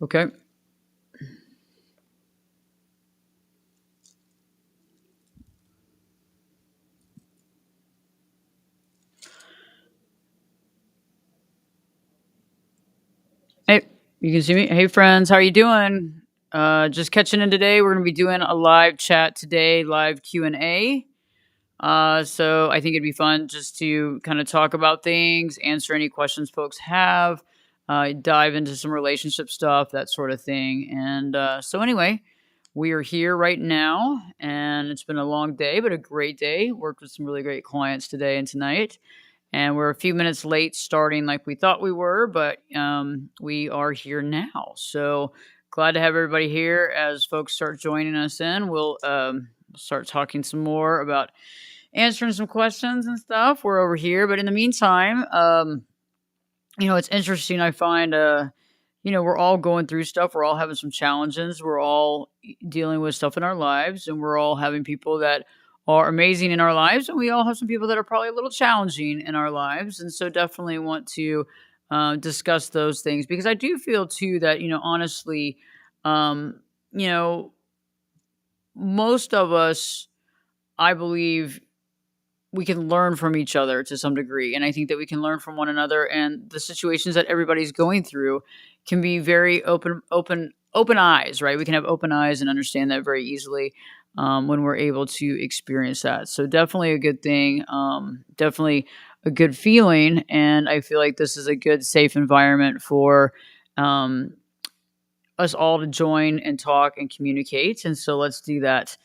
Okay. Hey, you can see me. Hey, friends, how are you doing? Just catching in today. We're going to be doing a live chat today, live Q&A. So I think it'd be fun just to kind of talk about things, answer any questions folks have, dive into some relationship stuff, that sort of thing. And so anyway, we are here right now, and it's been a long day, but a great day. Worked with some really great clients today and tonight. And we're a few minutes late starting like we thought we were, but we are here now. So glad to have everybody here. As folks start joining us in, we'll start talking some more about answering some questions and stuff. We're over here. But in the meantime, it's interesting. I find, we're all going through stuff. We're all having some challenges. We're all dealing with stuff in our lives, and we're all having people that are amazing in our lives, and we all have some people that are probably a little challenging in our lives. And so, definitely want to discuss those things because I do feel too that honestly, um, you know, most of us, I believe, we can learn from each other to some degree, and I think that we can learn from one another, and the situations that everybody's going through can be very open eyes, right? We can have open eyes and understand that very easily when we're able to experience that. So definitely a good thing, definitely a good feeling, and I feel like this is a good safe environment for um, us all to join and talk and communicate. And so let's do that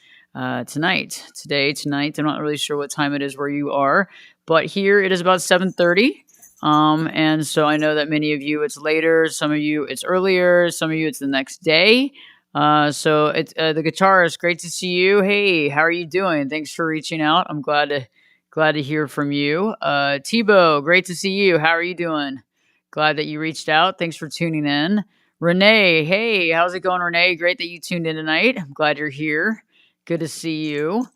tonight. I'm not really sure what time it is where you are, but here it is about 7:30. And so I know that many of you it's later, some of you it's earlier, some of you it's the next day. So it's the guitarist. Great to see you. Hey, how are you doing? Thanks for reaching out. I'm glad to hear from you. Tebow, great to see you. How are you doing? Glad that you reached out. Thanks for tuning in. Renee, hey, how's it going, Renee? Great that you tuned in tonight. I'm glad you're here. Good to see you.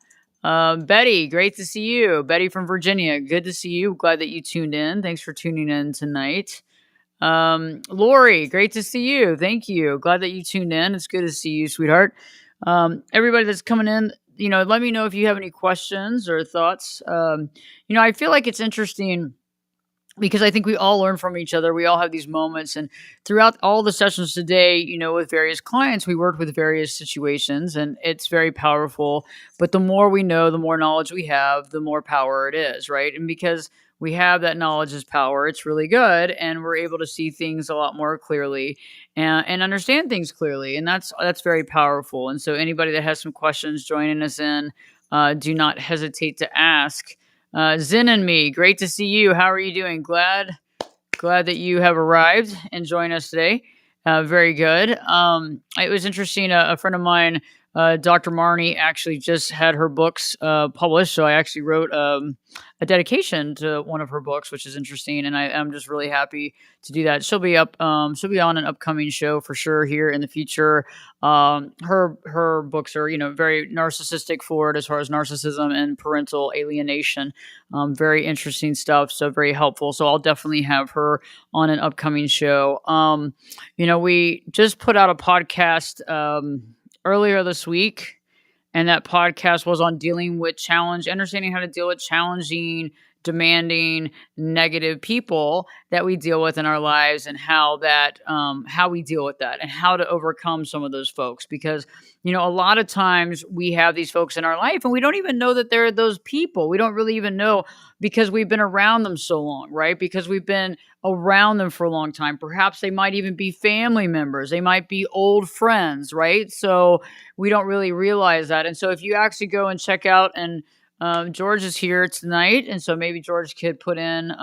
Betty, great to see you. Betty from Virginia, good to see you. Glad that you tuned in. Thanks for tuning in tonight. Lori, great to see you. Thank you. Glad that you tuned in. It's good to see you, sweetheart. Everybody that's coming in, let me know if you have any questions or thoughts. I feel like it's interesting because I think we all learn from each other. We all have these moments. And throughout all the sessions today, with various clients, we worked with various situations and it's very powerful. But the more we know, the more knowledge we have, the more power it is, right? And because we have that knowledge as power, it's really good. And we're able to see things a lot more clearly and understand things clearly. And that's very powerful. And so anybody that has some questions joining us in, do not hesitate to ask. Zen and me, great to see you. How are you doing? Glad that you have arrived and joined us today. Very good. It was interesting. A friend of mine, Dr. Marnie, actually just had her books published. So I actually wrote a dedication to one of her books, which is interesting. And I'm just really happy to do that. She'll be up. She'll be on an upcoming show for sure here in the future. Her books are, very narcissistic forward as far as narcissism and parental alienation. Very interesting stuff. So very helpful. So I'll definitely have her on an upcoming show. We just put out a podcast earlier this week, and that podcast was on understanding how to deal with challenging, demanding, negative people that we deal with in our lives, and how we deal with that and how to overcome some of those folks. Because, a lot of times we have these folks in our life and we don't even know that they're those people. We don't really even know because we've been around them so long, right? Because we've been around them for a long time. Perhaps they might even be family members. They might be old friends, right? So we don't really realize that. And so if you actually go and check out, and George is here tonight, and so maybe George could put in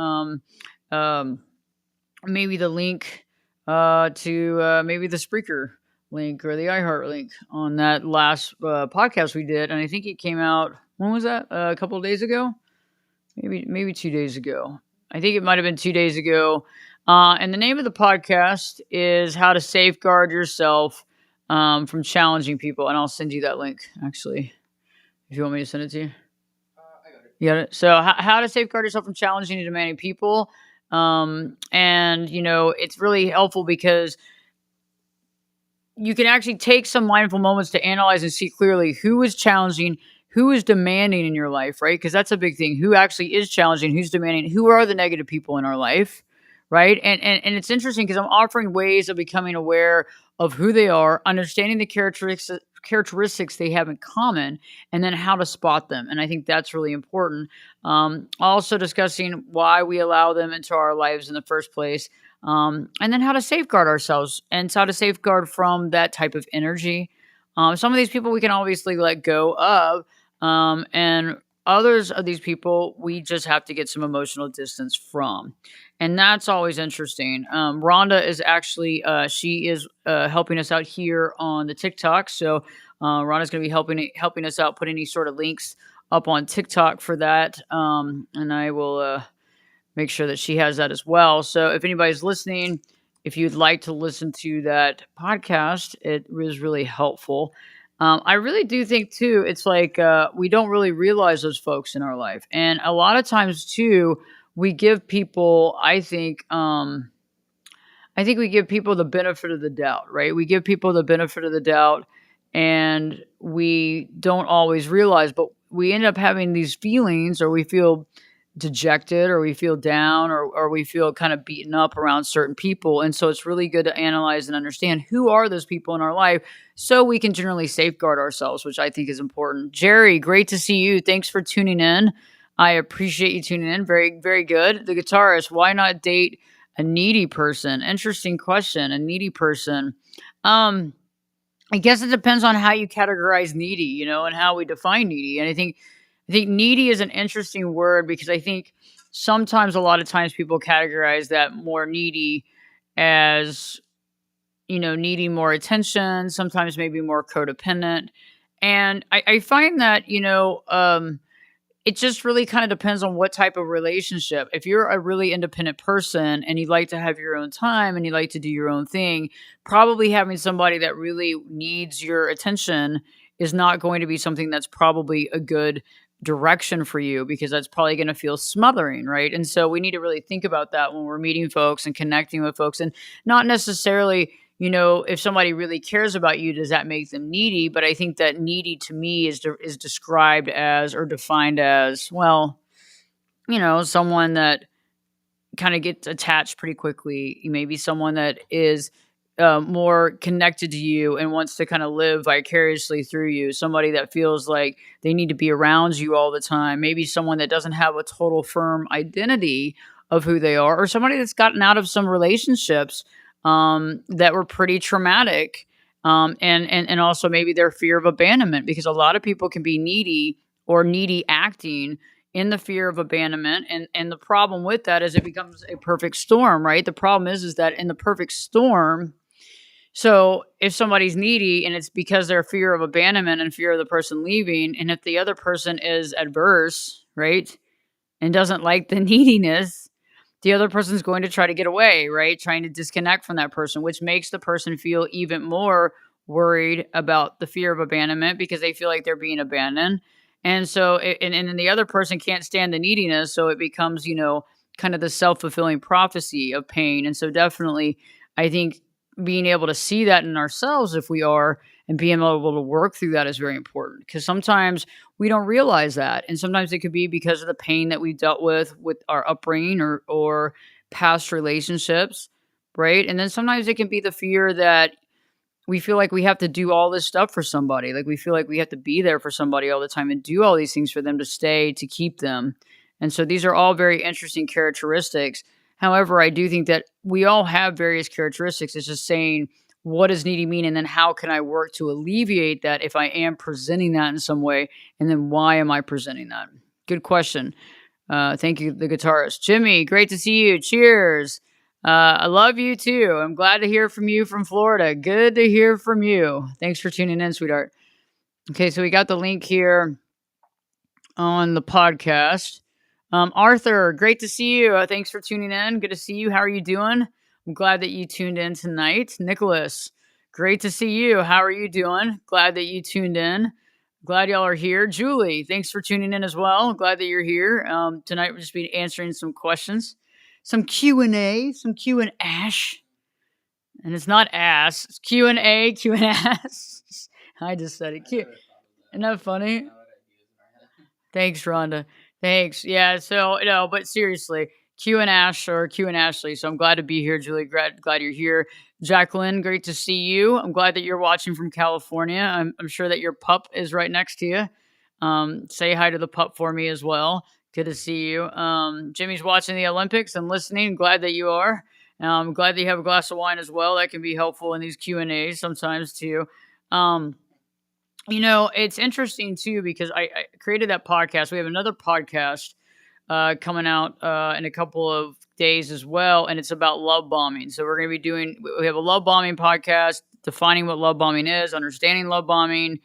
maybe the link to maybe the Spreaker link or the iHeart link on that last podcast we did. And I think it came out, when was that? A couple of days ago? Maybe 2 days ago. I think it might have been 2 days ago. And the name of the podcast is How to Safeguard Yourself from Challenging People. And I'll send you that link, actually, if you want me to send it to you. I got it. You got it? So how to safeguard yourself from challenging and demanding people. And, it's really helpful because you can actually take some mindful moments to analyze and see clearly who is challenging, who is demanding in your life, right? Because that's a big thing. Who actually is challenging, who's demanding, who are the negative people in our life, right? And it's interesting because I'm offering ways of becoming aware of who they are, understanding the characteristics they have in common, and then how to spot them. And I think that's really important. Also discussing why we allow them into our lives in the first place, and then how to safeguard ourselves and how to safeguard from that type of energy. Some of these people we can obviously let go of, and others of these people we just have to get some emotional distance from. And that's always interesting. Rhonda is actually she is helping us out here on the TikTok. So Rhonda's going to be helping us out, put any sort of links up on TikTok for that, and I will make sure that she has that as well. So if anybody's listening, if you'd like to listen to that podcast, it was really helpful. I really do think too, it's like we don't really realize those folks in our life, and a lot of times too, we give people. I think we give people the benefit of the doubt, right? We give people the benefit of the doubt, and we don't always realize, but we end up having these feelings, or we feel dejected, or we feel down, or we feel kind of beaten up around certain people. And so it's really good to analyze and understand who are those people in our life so we can generally safeguard ourselves, which I think is important. Jerry, great to see you. Thanks for tuning in. I appreciate you tuning in. Very, very good. The guitarist, why not date a needy person? Interesting question. A needy person. I guess it depends on how you categorize needy, and how we define needy. And I think needy is an interesting word because I think sometimes, a lot of times, people categorize that more needy as, needing more attention, sometimes maybe more codependent. And I find that, it just really kind of depends on what type of relationship. If you're a really independent person and you like to have your own time and you like to do your own thing, probably having somebody that really needs your attention is not going to be something that's probably a good direction for you, because that's probably going to feel smothering, right? And so we need to really think about that when we're meeting folks and connecting with folks, and not necessarily, if somebody really cares about you, does that make them needy? But I think that needy to me is described as, or defined as, well, someone that kind of gets attached pretty quickly. Maybe someone that is more connected to you and wants to kind of live vicariously through you. Somebody that feels like they need to be around you all the time. Maybe someone that doesn't have a total firm identity of who they are, or somebody that's gotten out of some relationships that were pretty traumatic. And also maybe their fear of abandonment, because a lot of people can be needy or needy acting in the fear of abandonment. And the problem with that is it becomes a perfect storm, right? The problem is that in the perfect storm, so if somebody's needy and it's because their fear of abandonment and fear of the person leaving, and if the other person is adverse, right, and doesn't like the neediness, the other person's going to try to get away, right? Trying to disconnect from that person, which makes the person feel even more worried about the fear of abandonment because they feel like they're being abandoned. And so, and then the other person can't stand the neediness. So it becomes, kind of the self-fulfilling prophecy of pain. And so definitely, I think being able to see that in ourselves, if we are, and being able to work through that is very important, because sometimes we don't realize that. And sometimes it could be because of the pain that we dealt with our upbringing, or past relationships, right? And then sometimes it can be the fear that we feel like we have to do all this stuff for somebody. Like we feel like we have to be there for somebody all the time and do all these things for them to stay, to keep them. And so these are all very interesting characteristics. However, I do think that we all have various characteristics. It's just saying, what does needy mean? And then how can I work to alleviate that if I am presenting that in some way? And then why am I presenting that? Good question. Thank you, the guitarist. Jimmy, great to see you. Cheers. I love you too. I'm glad to hear from you from Florida. Good to hear from you. Thanks for tuning in, sweetheart. Okay, so we got the link here on the podcast. Arthur, great to see you. Thanks for tuning in. Good to see you. How are you doing? I'm glad that you tuned in tonight. Nicholas, great to see you. How are you doing? Glad that you tuned in. Glad y'all are here. Julie, thanks for tuning in as well. Glad that you're here. Tonight we'll just be answering some questions, some Q&A, some Q and Ash. And it's not ass. It's Q&A, Q and ass. I just said it. Isn't that funny? Thanks, Rhonda. Thanks. Yeah. So but seriously, Q and Ash or Q and Ashley. So I'm glad to be here, Julie. Glad you're here, Jacqueline. Great to see you. I'm glad that you're watching from California. I'm sure that your pup is right next to you. Say hi to the pup for me as well. Good to see you. Jimmy's watching the Olympics and listening. Glad that you are. I'm glad that you have a glass of wine as well. That can be helpful in these Q and A's sometimes too. Um, it's interesting too because I created that podcast. We have another podcast coming out in a couple of days as well, and it's about love bombing. So we're going to be we have a love bombing podcast, defining what love bombing is, understanding love bombing,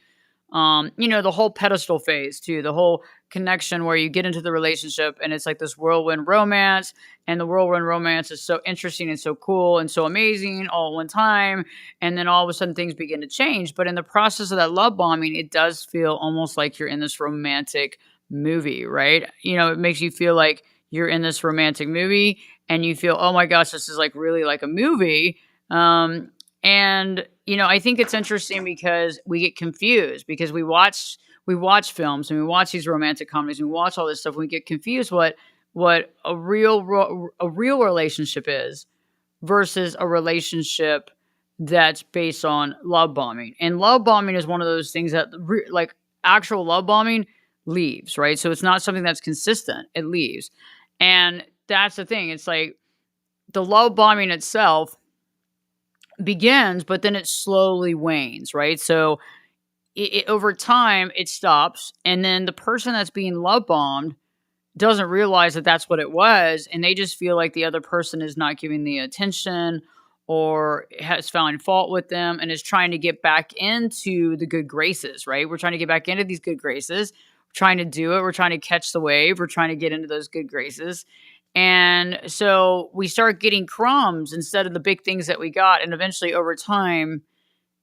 the whole pedestal phase too, the whole connection where you get into the relationship and it's like this whirlwind romance, and the whirlwind romance is so interesting and so cool and so amazing all at one time. And then all of a sudden things begin to change. But in the process of that love bombing, it does feel almost like you're in this romantic movie, right? It makes you feel like you're in this romantic movie and you feel, oh my gosh, this is like really like a movie. And I think it's interesting because we get confused because we watch films and we watch these romantic comedies and we watch all this stuff and we get confused what a real relationship is versus a relationship that's based on love bombing. And love bombing is one of those things that like actual love bombing leaves, right? So it's not something that's consistent. It leaves. And that's the thing. It's like the love bombing itself begins, but then it slowly wanes, right? So over time, it stops. And then the person that's being love bombed doesn't realize that that's what it was. And they just feel like the other person is not giving the attention or has found fault with them and is trying to get back into the good graces, right? We're trying to get back into these good graces. We're trying to do it. We're trying to catch the wave. We're trying to get into those good graces. And so we start getting crumbs instead of the big things that we got. And eventually over time,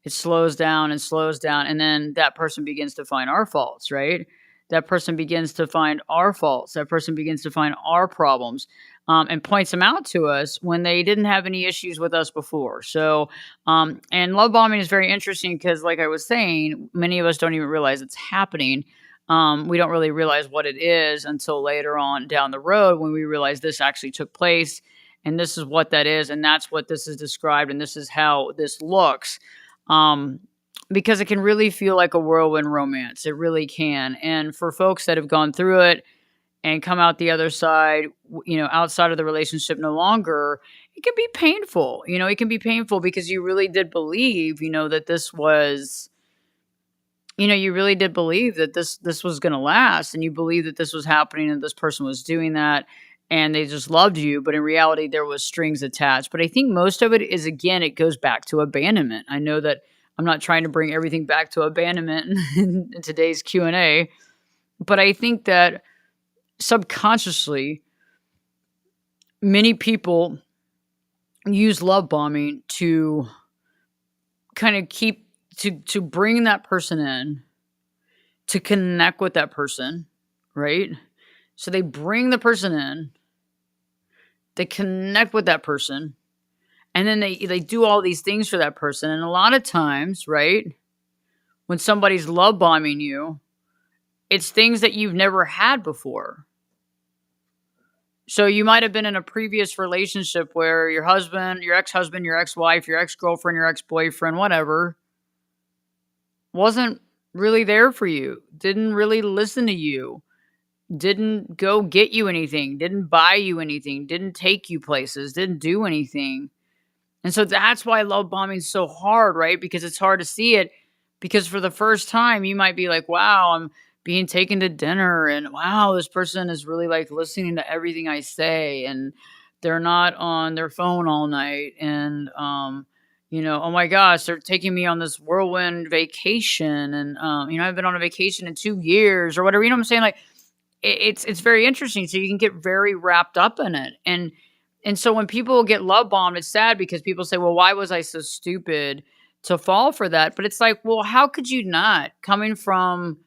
it slows down and slows down. And then that person begins to find our faults, right? That person begins to find our faults. That person begins to find our problems and points them out to us when they didn't have any issues with us before. So, and love bombing is very interesting because, like I was saying, many of us don't even realize it's happening. We don't really realize what it is until later on down the road when we realize this actually took place and this is what that is and that's what this is described and this is how this looks. Because it can really feel like a whirlwind romance. It really can. And for folks that have gone through it and come out the other side, outside of the relationship no longer, it can be painful. It can be painful because you really did believe, that this was, you really did believe that this was going to last, and you believed that this was happening and this person was doing that and they just loved you. But in reality, there was strings attached. But I think most of it is, again, it goes back to abandonment. I know that I'm not trying to bring everything back to abandonment in today's Q&A, but I think that subconsciously, many people use love bombing to kind of to bring that person in, to connect with that person, right? So they bring the person in, they connect with that person, and then they do all these things for that person. And a lot of times, right, when somebody's love bombing you, it's things that you've never had before. So you might have been in a previous relationship where your husband, your ex-husband, your ex-wife, your ex-girlfriend, your ex-boyfriend, whatever, wasn't really there for you, didn't really listen to you, didn't go get you anything, didn't buy you anything, didn't take you places, didn't do anything. And so that's why love bombing is so hard, right? Because it's hard to see it, because for the first time you might be like, wow, I'm being taken to dinner, and wow, this person is really like listening to everything I say, and they're not on their phone all night, and oh my gosh, they're taking me on this whirlwind vacation, and I've been on a vacation in 2 years or whatever. You know what I'm saying? Like it's very interesting. So you can get very wrapped up in it, and so when people get love bombed, it's sad because people say, well, why was I so stupid to fall for that? But it's like, well, how could you not, coming from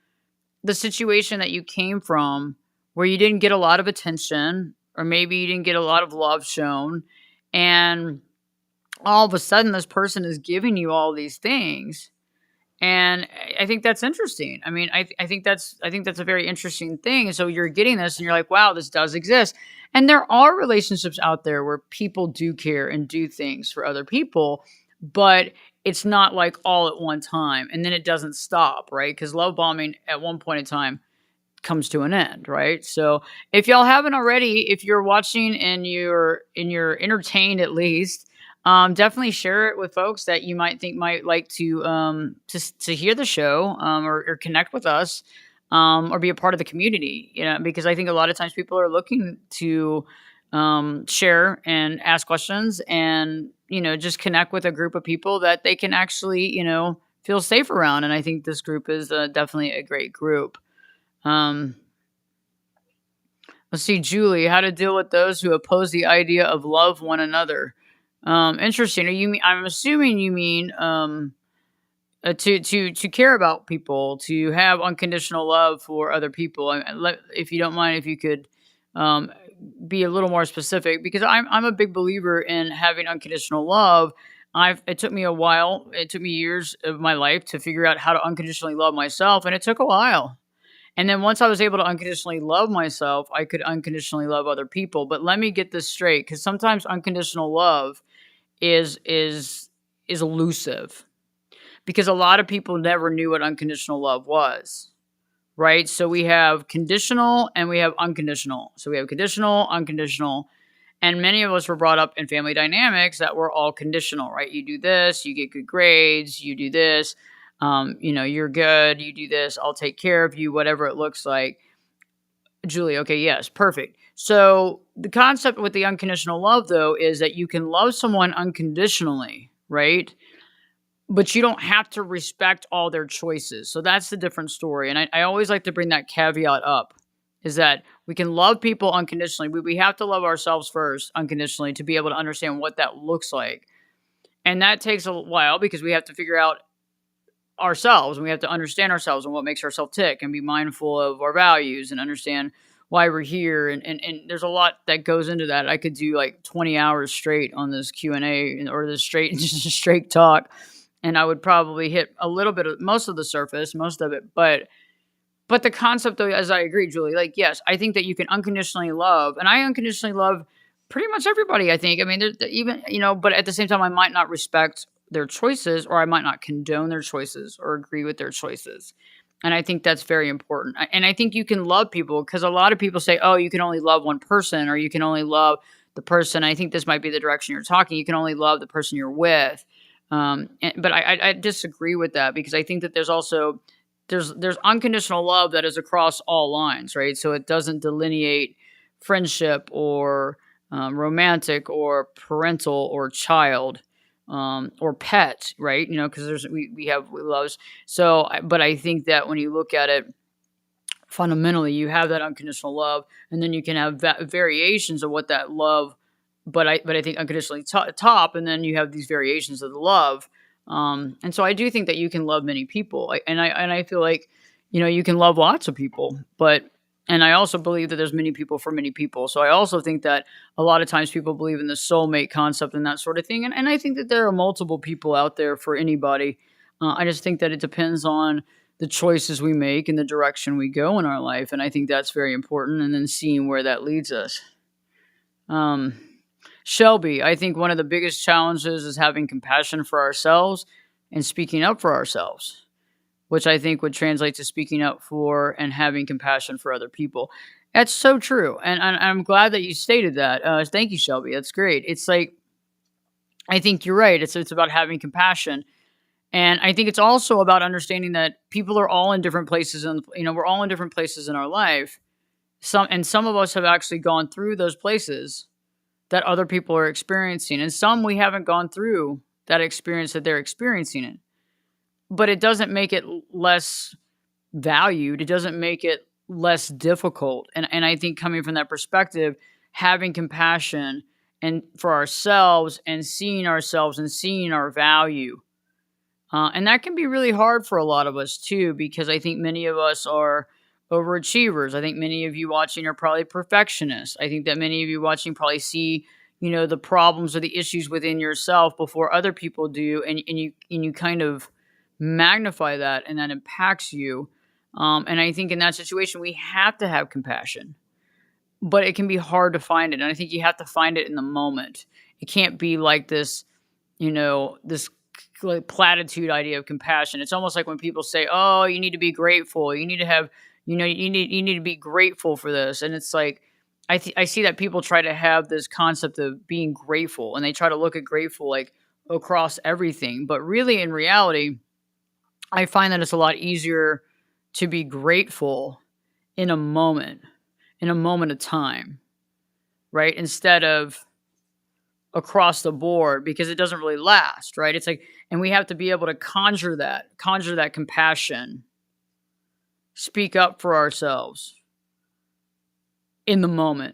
the situation that you came from, where you didn't get a lot of attention, or maybe you didn't get a lot of love shown, and all of a sudden this person is giving you all these things. And I think that's interesting. I mean, I think that's a very interesting thing. And so you're getting this and you're like, wow, this does exist. And there are relationships out there where people do care and do things for other people, but it's not like all at one time and then it doesn't stop, right? Because love bombing at one point in time comes to an end, right? So if y'all haven't already, if you're watching and you're entertained at least, definitely share it with folks that you might think might like to hear the show, or connect with us, or be a part of the community. You know, because I think a lot of times people are looking to share and ask questions, and just connect with a group of people that they can actually feel safe around. And I think this group is definitely a great group. Um, let's see, Julie, how to deal with those who oppose the idea of love one another. Interesting. I'm assuming you mean to care about people, to have unconditional love for other people. If you don't mind, if you could um, be a little more specific, because I'm a big believer in having unconditional love. It took me a while. It took me years of my life to figure out how to unconditionally love myself, and it took a while. And then once I was able to unconditionally love myself, I could unconditionally love other people. But let me get this straight, because sometimes unconditional love is elusive, because a lot of people never knew what unconditional love was, right? So we have conditional and we have unconditional. So we have conditional, unconditional, and many of us were brought up in family dynamics that were all conditional, right? You do this, you get good grades, you do this, you're good, you do this, I'll take care of you, whatever it looks like. Julie, okay, yes, perfect. So the concept with the unconditional love, though, is that you can love someone unconditionally, right? But you don't have to respect all their choices. So that's the different story. And I always like to bring that caveat up, is that we can love people unconditionally, but we have to love ourselves first unconditionally to be able to understand what that looks like. And that takes a while, because we have to figure out ourselves, and we have to understand ourselves and what makes ourselves tick, and be mindful of our values and understand why we're here. And there's a lot that goes into that. I could do like 20 hours straight on this Q&A, or this straight talk, and I would probably hit a little bit of most of the surface, most of it. But the concept, though, as I agree, Julie, like, yes, I think that you can unconditionally love, and I unconditionally love pretty much everybody, I think. I mean, there's even, but at the same time, I might not respect their choices, or I might not condone their choices or agree with their choices. And I think that's very important. And I think you can love people, because a lot of people say, oh, you can only love one person, or you can only love the person. I think this might be the direction you're talking. You can only love the person you're with. But I disagree with that, because I think that there's also there's unconditional love that is across all lines, right? So it doesn't delineate friendship or romantic or parental or child, or pet, right? Because we have loves. So, but I think that when you look at it fundamentally, you have that unconditional love, and then you can have variations of what that love. But I think unconditionally top, and then you have these variations of the love. And so I do think that you can love many people, and I feel like you can love lots of people, and I also believe that there's many people for many people. So I also think that a lot of times people believe in the soulmate concept and that sort of thing, and I think that there are multiple people out there for anybody. I just think that it depends on the choices we make and the direction we go in our life, and I think that's very important. And then seeing where that leads us. Shelby, I think one of the biggest challenges is having compassion for ourselves and speaking up for ourselves, which I think would translate to speaking up for and having compassion for other people. That's so true. And I'm glad that you stated that. Thank you, Shelby. That's great. It's like, I think you're right. It's about having compassion. And I think it's also about understanding that people are all in different places, and we're all in different places in our life. Some of us have actually gone through those places that other people are experiencing, and some we haven't gone through that experience that they're experiencing it. But it doesn't make it less valued. It doesn't make it less difficult. And I think coming from that perspective, having compassion and for ourselves, and seeing ourselves and seeing our value. And that can be really hard for a lot of us too, because I think many of us are overachievers. I think many of you watching are probably perfectionists. I think that many of you watching probably see the problems or the issues within yourself before other people do, and you kind of magnify that, and that impacts you. And I think in that situation, we have to have compassion, but it can be hard to find it. And I think you have to find it in the moment. It can't be like this like platitude idea of compassion. It's almost like when people say, "Oh, you need to be grateful. You need to have, you need to be grateful for this." And it's like I see that people try to have this concept of being grateful, and they try to look at grateful like across everything. But really, in reality, I find that it's a lot easier to be grateful in a moment, in a moment of time, right? Instead of across the board, because it doesn't really last, right? It's like, and we have to be able to conjure that compassion, speak up for ourselves in the moment.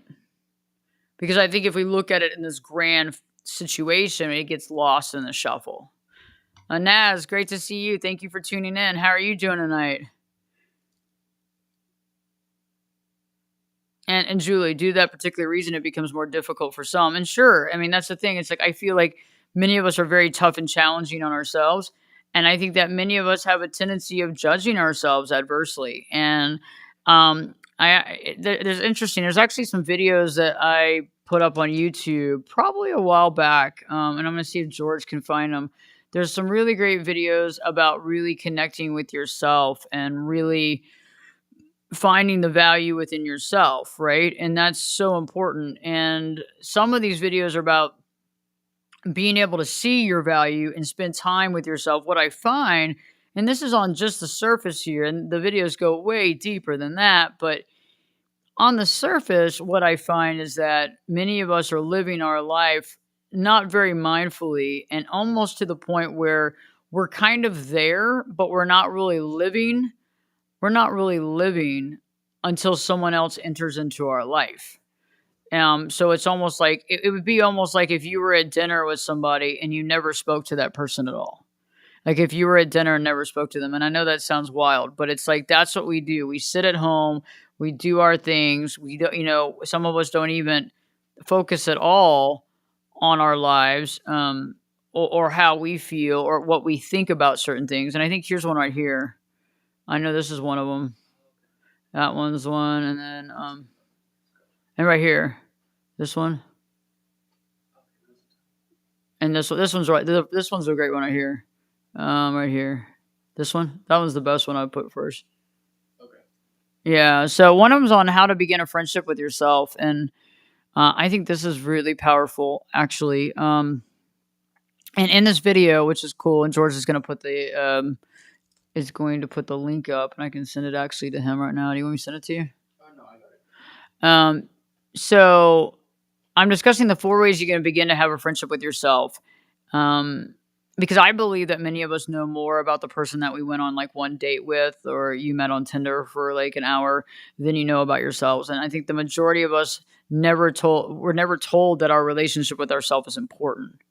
Because I think if we look at it in this grand situation, it gets lost in the shuffle. Naz, great to see you. Thank you for tuning in. How are you doing tonight? And Julie, due to that particular reason, it becomes more difficult for some. And sure, I mean, that's the thing. It's like, I feel like many of us are very tough and challenging on ourselves. And I think that many of us have a tendency of judging ourselves adversely. And there's interesting. There's actually some videos that I put up on YouTube probably a while back. And I'm going to see if George can find them. There's some really great videos about really connecting with yourself and really finding the value within yourself, right? And that's so important. And some of these videos are about being able to see your value and spend time with yourself. What I find, and this is on just the surface here, and the videos go way deeper than that, but on the surface, what I find is that many of us are living our life not very mindfully, and almost to the point where we're kind of there, but we're not really living. We're not really living until someone else enters into our life. So it's almost like it would be almost like if you were at dinner with somebody and you never spoke to that person at all. Like if you were at dinner and never spoke to them. And I know that sounds wild, but it's like that's what we do. We sit at home, we do our things. We don't, some of us don't even focus at all on our lives, or how we feel or what we think about certain things. And I think here's one right here. I know this is one of them. That one's one, and then and right here, this one, and this one's right. This one's a great one right here. Right here, this one. That one's the best one I put first. Okay. Yeah. So one of them's on how to begin a friendship with yourself, and I think this is really powerful, actually. And in this video, which is cool, and George is going to put the link up, and I can send it actually to him right now. Do you want me to send it to you? No, I got it. So I'm discussing the 4 ways you're going to begin to have a friendship with yourself. Because I believe that many of us know more about the person that we went on like one date with, or you met on Tinder for like an hour, than you know about yourselves. And I think the majority of us we're never told that our relationship with ourselves is important.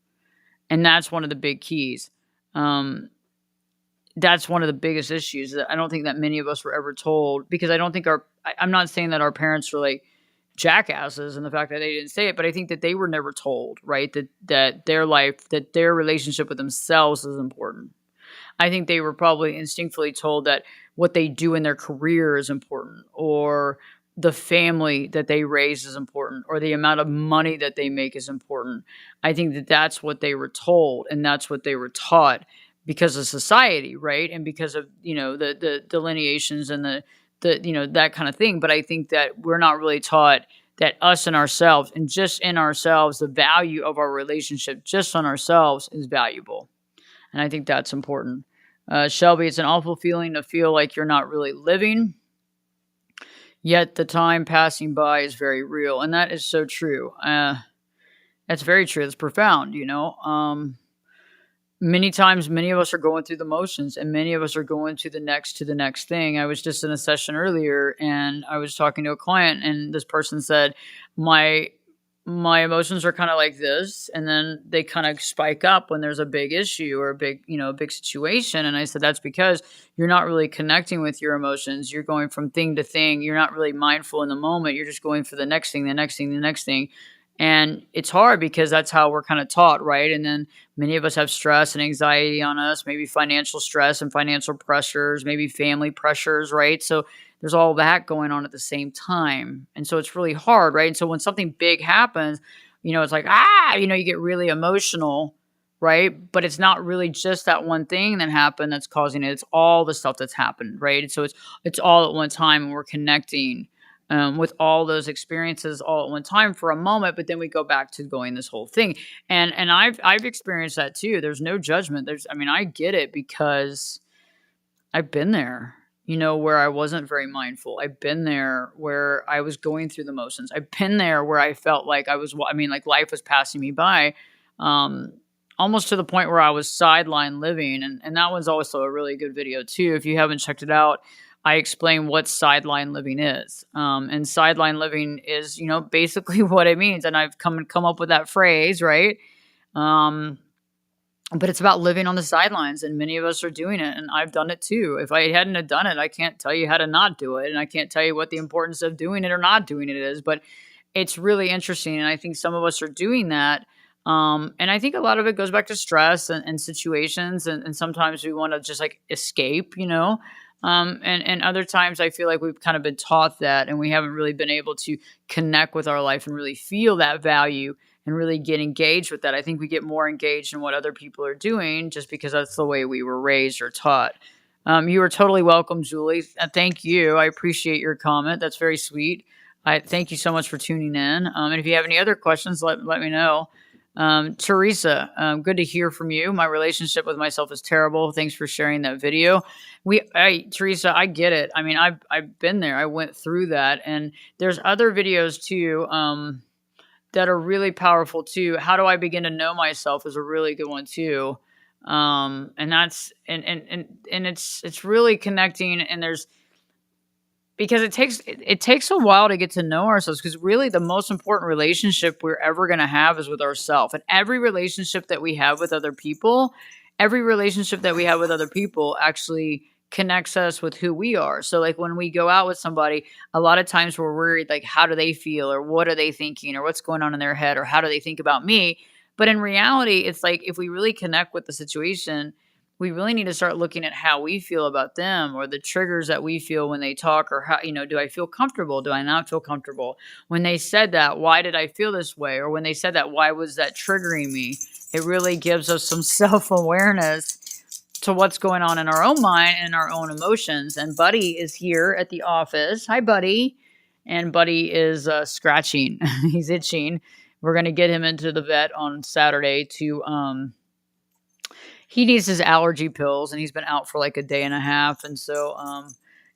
And that's one of the big keys. That's one of the biggest issues that I don't think that many of us were ever told, because I don't think I'm not saying that our parents were like jackasses and the fact that they didn't say it, but I think that they were never told, right? That their life, that their relationship with themselves is important. I think they were probably instinctively told that what they do in their career is important, or the family that they raise is important, or the amount of money that they make is important. I think that that's what they were told, and that's what they were taught because of society, right? And because of, the delineations and the that kind of thing. But I think that we're not really taught that us and ourselves, and just in ourselves, the value of our relationship just on ourselves is valuable. And I think that's important. Shelby, it's an awful feeling to feel like you're not really living, yet the time passing by is very real. And that is so true. That's very true. It's profound, Many times, many of us are going through the motions, and many of us are going to the next thing. I was just in a session earlier, and I was talking to a client, and this person said, my emotions are kind of like this, and then they kind of spike up when there's a big issue or a big situation. And I said, that's because you're not really connecting with your emotions. You're going from thing to thing. You're not really mindful in the moment. You're just going for the next thing, the next thing, the next thing. And it's hard because that's how we're kind of taught, right? And then many of us have stress and anxiety on us, maybe financial stress and financial pressures, maybe family pressures, right? So there's all that going on at the same time. And so it's really hard, right? And so when something big happens, it's like, you get really emotional, right? But it's not really just that one thing that happened that's causing it. It's all the stuff that's happened, right? And so it's all at one time, and we're connecting with all those experiences all at one time for a moment, but then we go back to going this whole thing. And I've experienced that too. There's no judgment. I get it because I've been there, where I wasn't very mindful. I've been there where I was going through the motions. I've been there where I felt like like life was passing me by, um, almost to the point where I was sideline living. And that one's also a really good video too. If you haven't checked it out, I explain what sideline living is. And sideline living is, basically what it means. And I've come up with that phrase, right? Um, but it's about living on the sidelines, and many of us are doing it, and I've done it too. If I hadn't have done it, I can't tell you how to not do it, and I can't tell you what the importance of doing it or not doing it is, but it's really interesting, and I think some of us are doing that, and I think a lot of it goes back to stress and situations, and sometimes we wanna just, like, escape, and other times I feel like we've kind of been taught that, and we haven't really been able to connect with our life and really feel that value and really get engaged with that. I think we get more engaged in what other people are doing just because that's the way we were raised or taught. You are totally welcome, Julie. Thank you. I appreciate your comment. That's very sweet. I thank you so much for tuning in. And if you have any other questions, let me know. Teresa, good to hear from you. My relationship with myself is terrible. Thanks for sharing that video. Teresa, I get it. I mean, I've been there. I went through that, and there's other videos too. That are really powerful too. How do I begin to know myself is a really good one too. And that's and it's really connecting, and there's because it takes a while to get to know ourselves, because really the most important relationship we're ever going to have is with ourselves. And every relationship that we have with other people, actually connects us with who we are. So like when we go out with somebody, a lot of times we're worried, like, how do they feel, or what are they thinking, or what's going on in their head, or how do they think about me? But in reality, it's like if we really connect with the situation, we really need to start looking at how we feel about them, or the triggers that we feel when they talk, or how, do I feel comfortable? Do I not feel comfortable? When they said that, why did I feel this way? Or when they said that, why was that triggering me? It really gives us some self-awareness to what's going on in our own mind and our own emotions. And Buddy is here at the office. Hi, Buddy. And Buddy is scratching. He's itching. We're going to get him into the vet on Saturday to he needs his allergy pills, and he's been out for like a day and a half. And so,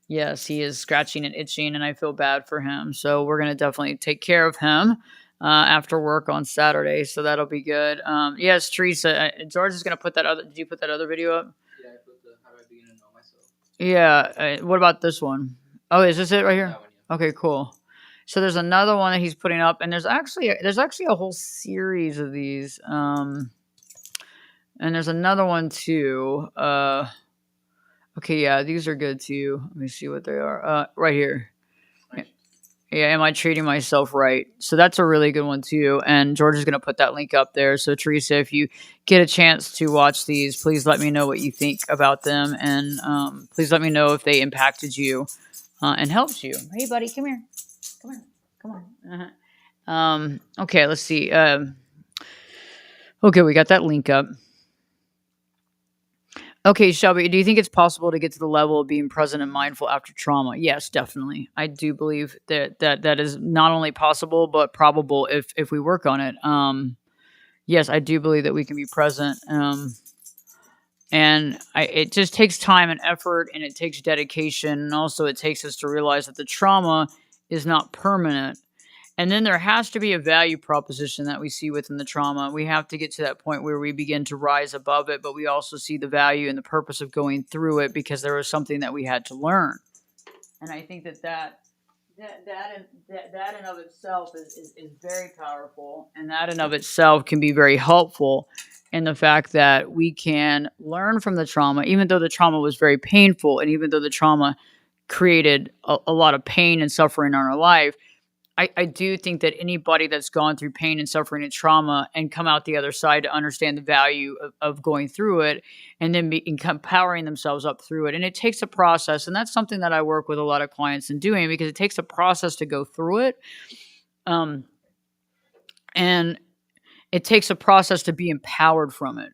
yes, he is scratching and itching, and I feel bad for him. So we're going to definitely take care of him after work on Saturday. So that'll be good. Yes, Teresa, George is going to put that other, did you put that other video up? Yeah, I put the how do I begin to know myself. Yeah. What about this one? Oh, is this it right here? That one, yeah. Okay, cool. So there's another one that he's putting up, and there's actually a whole series of these. And there's another one too. Okay, yeah, these are good too. Let me see what they are. Right here. Yeah, am I treating myself right? So that's a really good one too. And George is going to put that link up there. So Teresa, if you get a chance to watch these, please let me know what you think about them, and please let me know if they impacted you and helped you. Hey, buddy, come here. Come on. Okay, let's see. Okay, we got that link up. Okay, Shelby, do you think it's possible to get to the level of being present and mindful after trauma? Yes, definitely. I do believe that is not only possible but probable if we work on it. Yes, I do believe that we can be present. And it just takes time and effort, and it takes dedication, and also it takes us to realize that the trauma is not permanent. And then there has to be a value proposition that we see within the trauma. We have to get to that point where we begin to rise above it, but we also see the value and the purpose of going through it because there was something that we had to learn. And I think that in of itself is very powerful, and that in of itself can be very helpful in the fact that we can learn from the trauma, even though the trauma was very painful, and even though the trauma created a lot of pain and suffering in our life. I do think that anybody that's gone through pain and suffering and trauma and come out the other side to understand the value of going through it and then empowering themselves up through it. And it takes a process. And that's something that I work with a lot of clients in doing, because it takes a process to go through it. Um, and it takes a process to be empowered from it.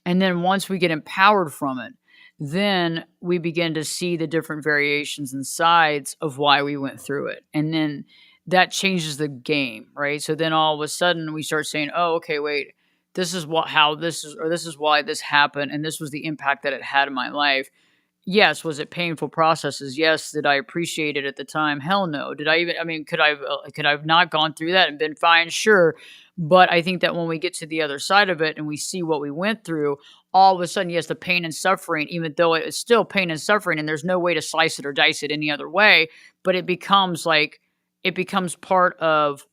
And then once we get empowered from it, then we begin to see the different variations and sides of why we went through it. And then that changes the game, right? So then all of a sudden we start saying, oh, okay, wait, this is how this is, or this is why this happened. And this was the impact that it had in my life. Yes. Was it painful processes? Yes. Did I appreciate it at the time? Hell no. Did I even, I mean, could I have not gone through that and been fine? Sure. But I think that when we get to the other side of it and we see what we went through, all of a sudden, yes, the pain and suffering, even though it's still pain and suffering and there's no way to slice it or dice it any other way, but it becomes part of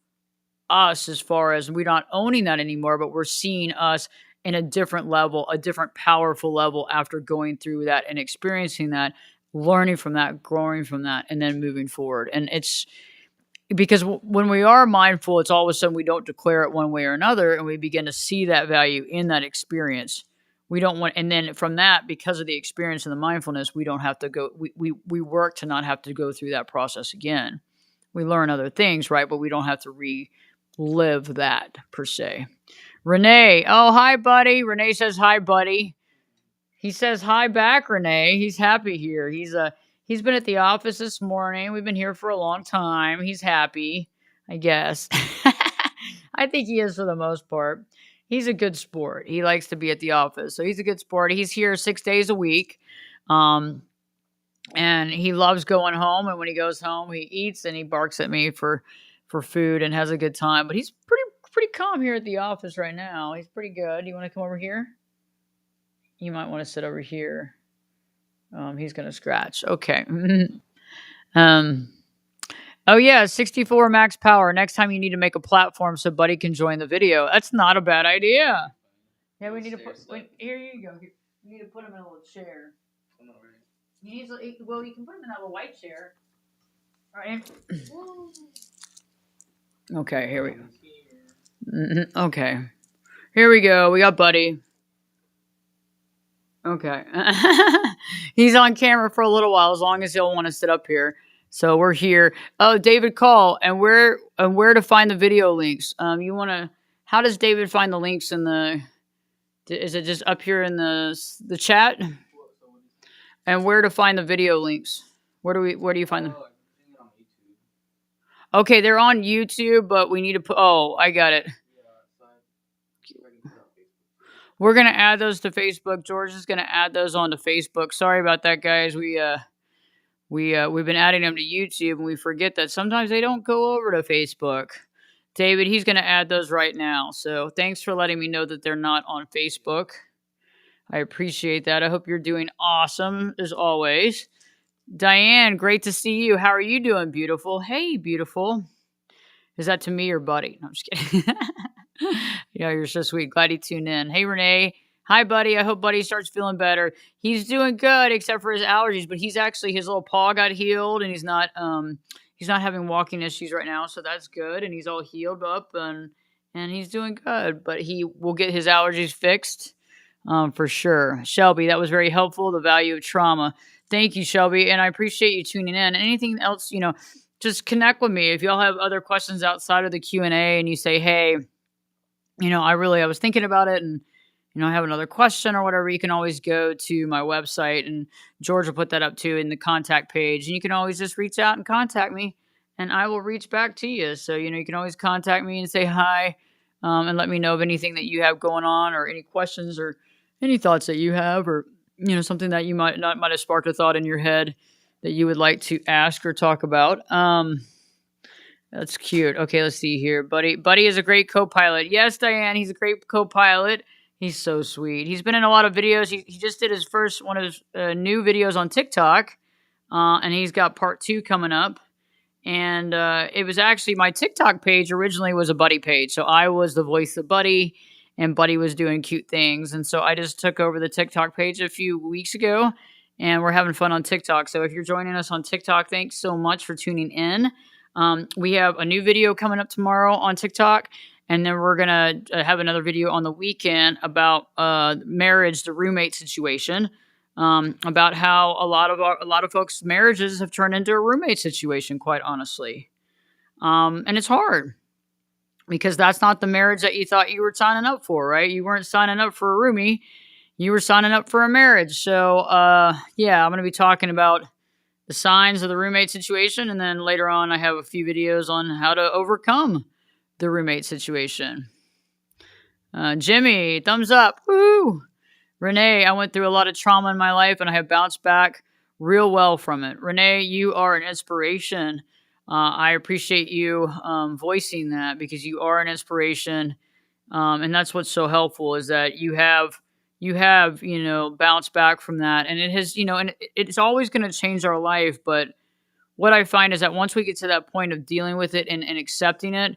us, as far as we're not owning that anymore, but we're seeing us in a different level, a different powerful level after going through that and experiencing that, learning from that, growing from that, and then moving forward. And it's because when we are mindful, it's all of a sudden we don't declare it one way or another, and we begin to see that value in that experience. We don't want, and then from that, because of the experience and the mindfulness, we don't have to go, we work to not have to go through that process again. We learn other things, right? But we don't have to relive that per se. Renee. Oh, hi, buddy. Renee says, hi, buddy. He says hi back, Renee. He's happy here. He's been at the office this morning. We've been here for a long time. He's happy, I guess. I think he is for the most part. He's a good sport. He likes to be at the office. So he's a good sport. He's here 6 days a week. And he loves going home. And when he goes home, he eats and he barks at me for food and has a good time. But he's pretty calm here at the office right now. He's pretty good. You want to come over here? You might want to sit over here. He's going to scratch. Okay. Oh yeah, 64 max power. Next time you need to make a platform so Buddy can join the video. That's not a bad idea. Yeah, we need to put. Here you go. We need to put him in a little chair. Well, you can put him in that little white chair. All right. Okay, here we go. Okay. Here we go. We got Buddy. Okay. He's on camera for a little while, as long as he'll want to sit up here. So we're here. Oh, David Call, and where to find the video links? How does David find the links in the, is it just up here in the chat? And where to find the video links? Where do you find them? Okay, they're on YouTube, but we need to put, oh, I got it. We're going to add those to Facebook. George is going to add those onto Facebook. Sorry about that, guys. We've been adding them to YouTube, and we forget that sometimes they don't go over to Facebook. David, he's going to add those right now. So thanks for letting me know that they're not on Facebook. I appreciate that. I hope you're doing awesome, as always. Diane, great to see you. How are you doing, beautiful? Hey, beautiful. Is that to me or Buddy? No, I'm just kidding. Yeah, you're so sweet. Glad you tuned in. Hey, Renee. Hi, Buddy. I hope Buddy starts feeling better. He's doing good, except for his allergies, but he's actually, his little paw got healed, and he's not having walking issues right now, so that's good. And he's all healed up, and he's doing good. But he will get his allergies fixed. For sure. Shelby, that was very helpful. The value of trauma. Thank you, Shelby. And I appreciate you tuning in. Anything else, just connect with me. If y'all have other questions outside of the Q&A and you say, hey, I was thinking about it and, I have another question or whatever, you can always go to my website, and George will put that up too in the contact page. And you can always just reach out and contact me, and I will reach back to you. So, you can always contact me and say hi, and let me know of anything that you have going on, or any questions or any thoughts that you have, or, something that you might have sparked a thought in your head that you would like to ask or talk about. That's cute. Okay, let's see here. Buddy is a great co-pilot. Yes, Diane, he's a great co-pilot. He's so sweet. He's been in a lot of videos. He just did one of his new videos on TikTok, and he's got part 2 coming up. And it was actually, my TikTok page originally was a Buddy page. So I was the voice of Buddy, and Buddy was doing cute things. And so I just took over the TikTok page a few weeks ago, and we're having fun on TikTok. So if you're joining us on TikTok, thanks so much for tuning in. We have a new video coming up tomorrow on TikTok, and then we're gonna have another video on the weekend about marriage, the roommate situation, about how a lot of folks' marriages have turned into a roommate situation, quite honestly, and it's hard because that's not the marriage that you thought you were signing up for, right? You weren't signing up for a roomie, you were signing up for a marriage. So, yeah, I'm going to be talking about the signs of the roommate situation. And then later on, I have a few videos on how to overcome the roommate situation. Jimmy, thumbs up. Woo! Renee, I went through a lot of trauma in my life and I have bounced back real well from it. Renee, you are an inspiration. I appreciate you voicing that because you are an inspiration. And that's what's so helpful is that you have bounced back from that, and it has, and it's always going to change our life. But what I find is that once we get to that point of dealing with it and accepting it,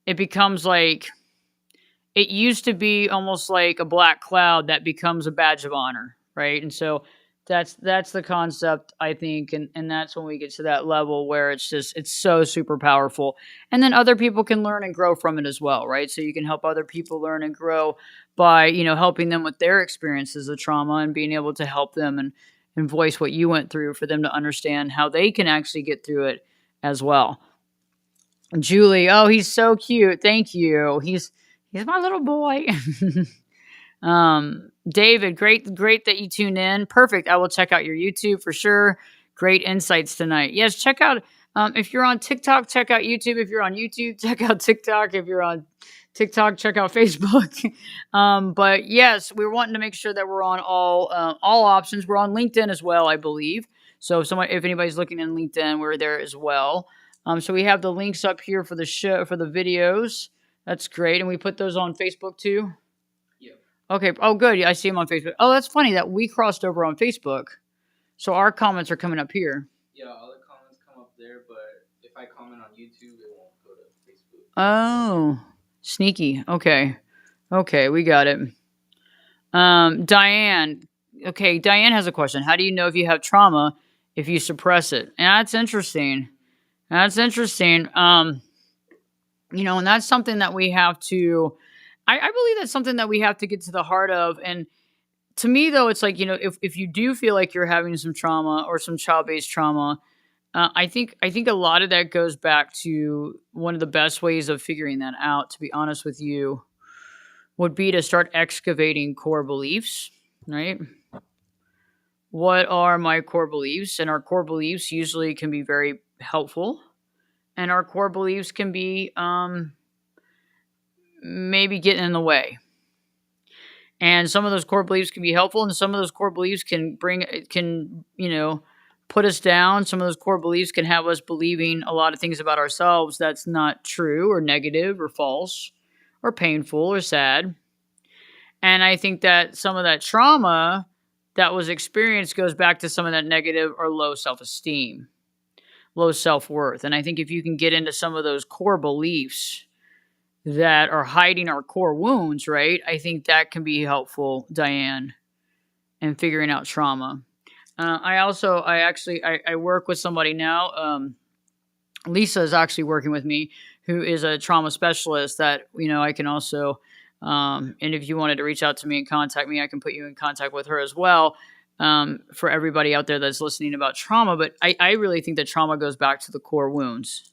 it becomes like, it used to be almost like a black cloud that becomes a badge of honor, right? And so that's the concept, I think, and that's when we get to that level where it's so super powerful. And then other people can learn and grow from it as well, right? So you can help other people learn and grow by, helping them with their experiences of trauma and being able to help them and voice what you went through for them to understand how they can actually get through it as well. Julie, oh, he's so cute. Thank you. He's my little boy. David, great that you tuned in. Perfect. I will check out your YouTube for sure. Great insights tonight. Yes, check out, if you're on TikTok, check out YouTube. If you're on YouTube, check out TikTok. If you're on TikTok, check out Facebook. But yes, we're wanting to make sure that we're on all options. We're on LinkedIn as well, I believe. So if anybody's looking in LinkedIn, we're there as well. So we have the links up here for the show, for the videos. That's great. And we put those on Facebook too? Yeah. Okay. Oh, good. Yeah, I see them on Facebook. Oh, that's funny that we crossed over on Facebook. So our comments are coming up here. Yeah, all the comments come up there, but if I comment on YouTube, it won't go to Facebook. Oh, sneaky. Okay, we got it. Diane. Okay, Diane has a question. How do you know if you have trauma if you suppress it? And that's interesting. And that's something that we have to, I believe that's something that we have to get to the heart of. And to me, though, it's like, if you do feel like you're having some trauma or some child-based trauma, I think a lot of that goes back to one of the best ways of figuring that out, to be honest with you, would be to start excavating core beliefs, right? What are my core beliefs? And our core beliefs usually can be very helpful. And our core beliefs can be maybe getting in the way. And some of those core beliefs can be helpful, and some of those core beliefs can put us down. Some of those core beliefs can have us believing a lot of things about ourselves that's not true or negative or false or painful or sad. And I think that some of that trauma that was experienced goes back to some of that negative or low self-esteem, low self-worth. And I think if you can get into some of those core beliefs that are hiding our core wounds, right? I think that can be helpful, Diane, in figuring out trauma. I work with somebody now. Lisa is actually working with me, who is a trauma specialist that, I can also, and if you wanted to reach out to me and contact me, I can put you in contact with her as well. For everybody out there that's listening about trauma. But I really think that trauma goes back to the core wounds.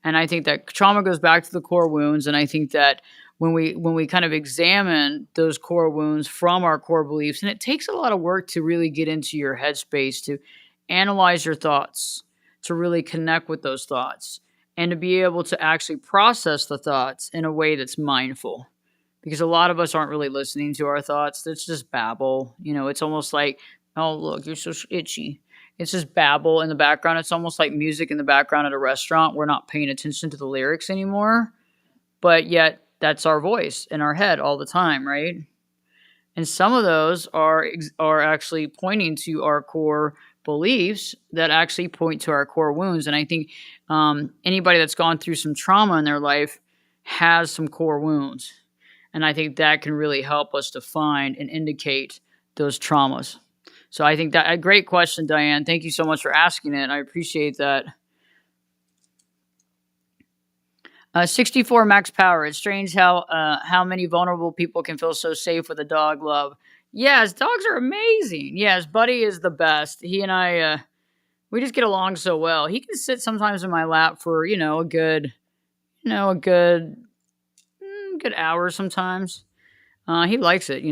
And I think that trauma goes back to the core wounds. And I think that when we kind of examine those core wounds from our core beliefs, and it takes a lot of work to really get into your headspace, to analyze your thoughts, to really connect with those thoughts, and to be able to actually process the thoughts in a way that's mindful. Because a lot of us aren't really listening to our thoughts. It's just babble. It's almost like, oh, look, you're so itchy. It's just babble in the background. It's almost like music in the background at a restaurant. We're not paying attention to the lyrics anymore, but yet that's our voice in our head all the time, right? And some of those are actually pointing to our core beliefs that actually point to our core wounds. And I think anybody that's gone through some trauma in their life has some core wounds. And I think that can really help us to find and indicate those traumas. So I think that a great question, Diane. Thank you so much for asking it. I appreciate that. 64 max power. It's strange how many vulnerable people can feel so safe with a dog love. Yes, dogs are amazing. Yes, Buddy is the best. He and I, we just get along so well. He can sit sometimes in my lap for a good hour sometimes. He likes it. He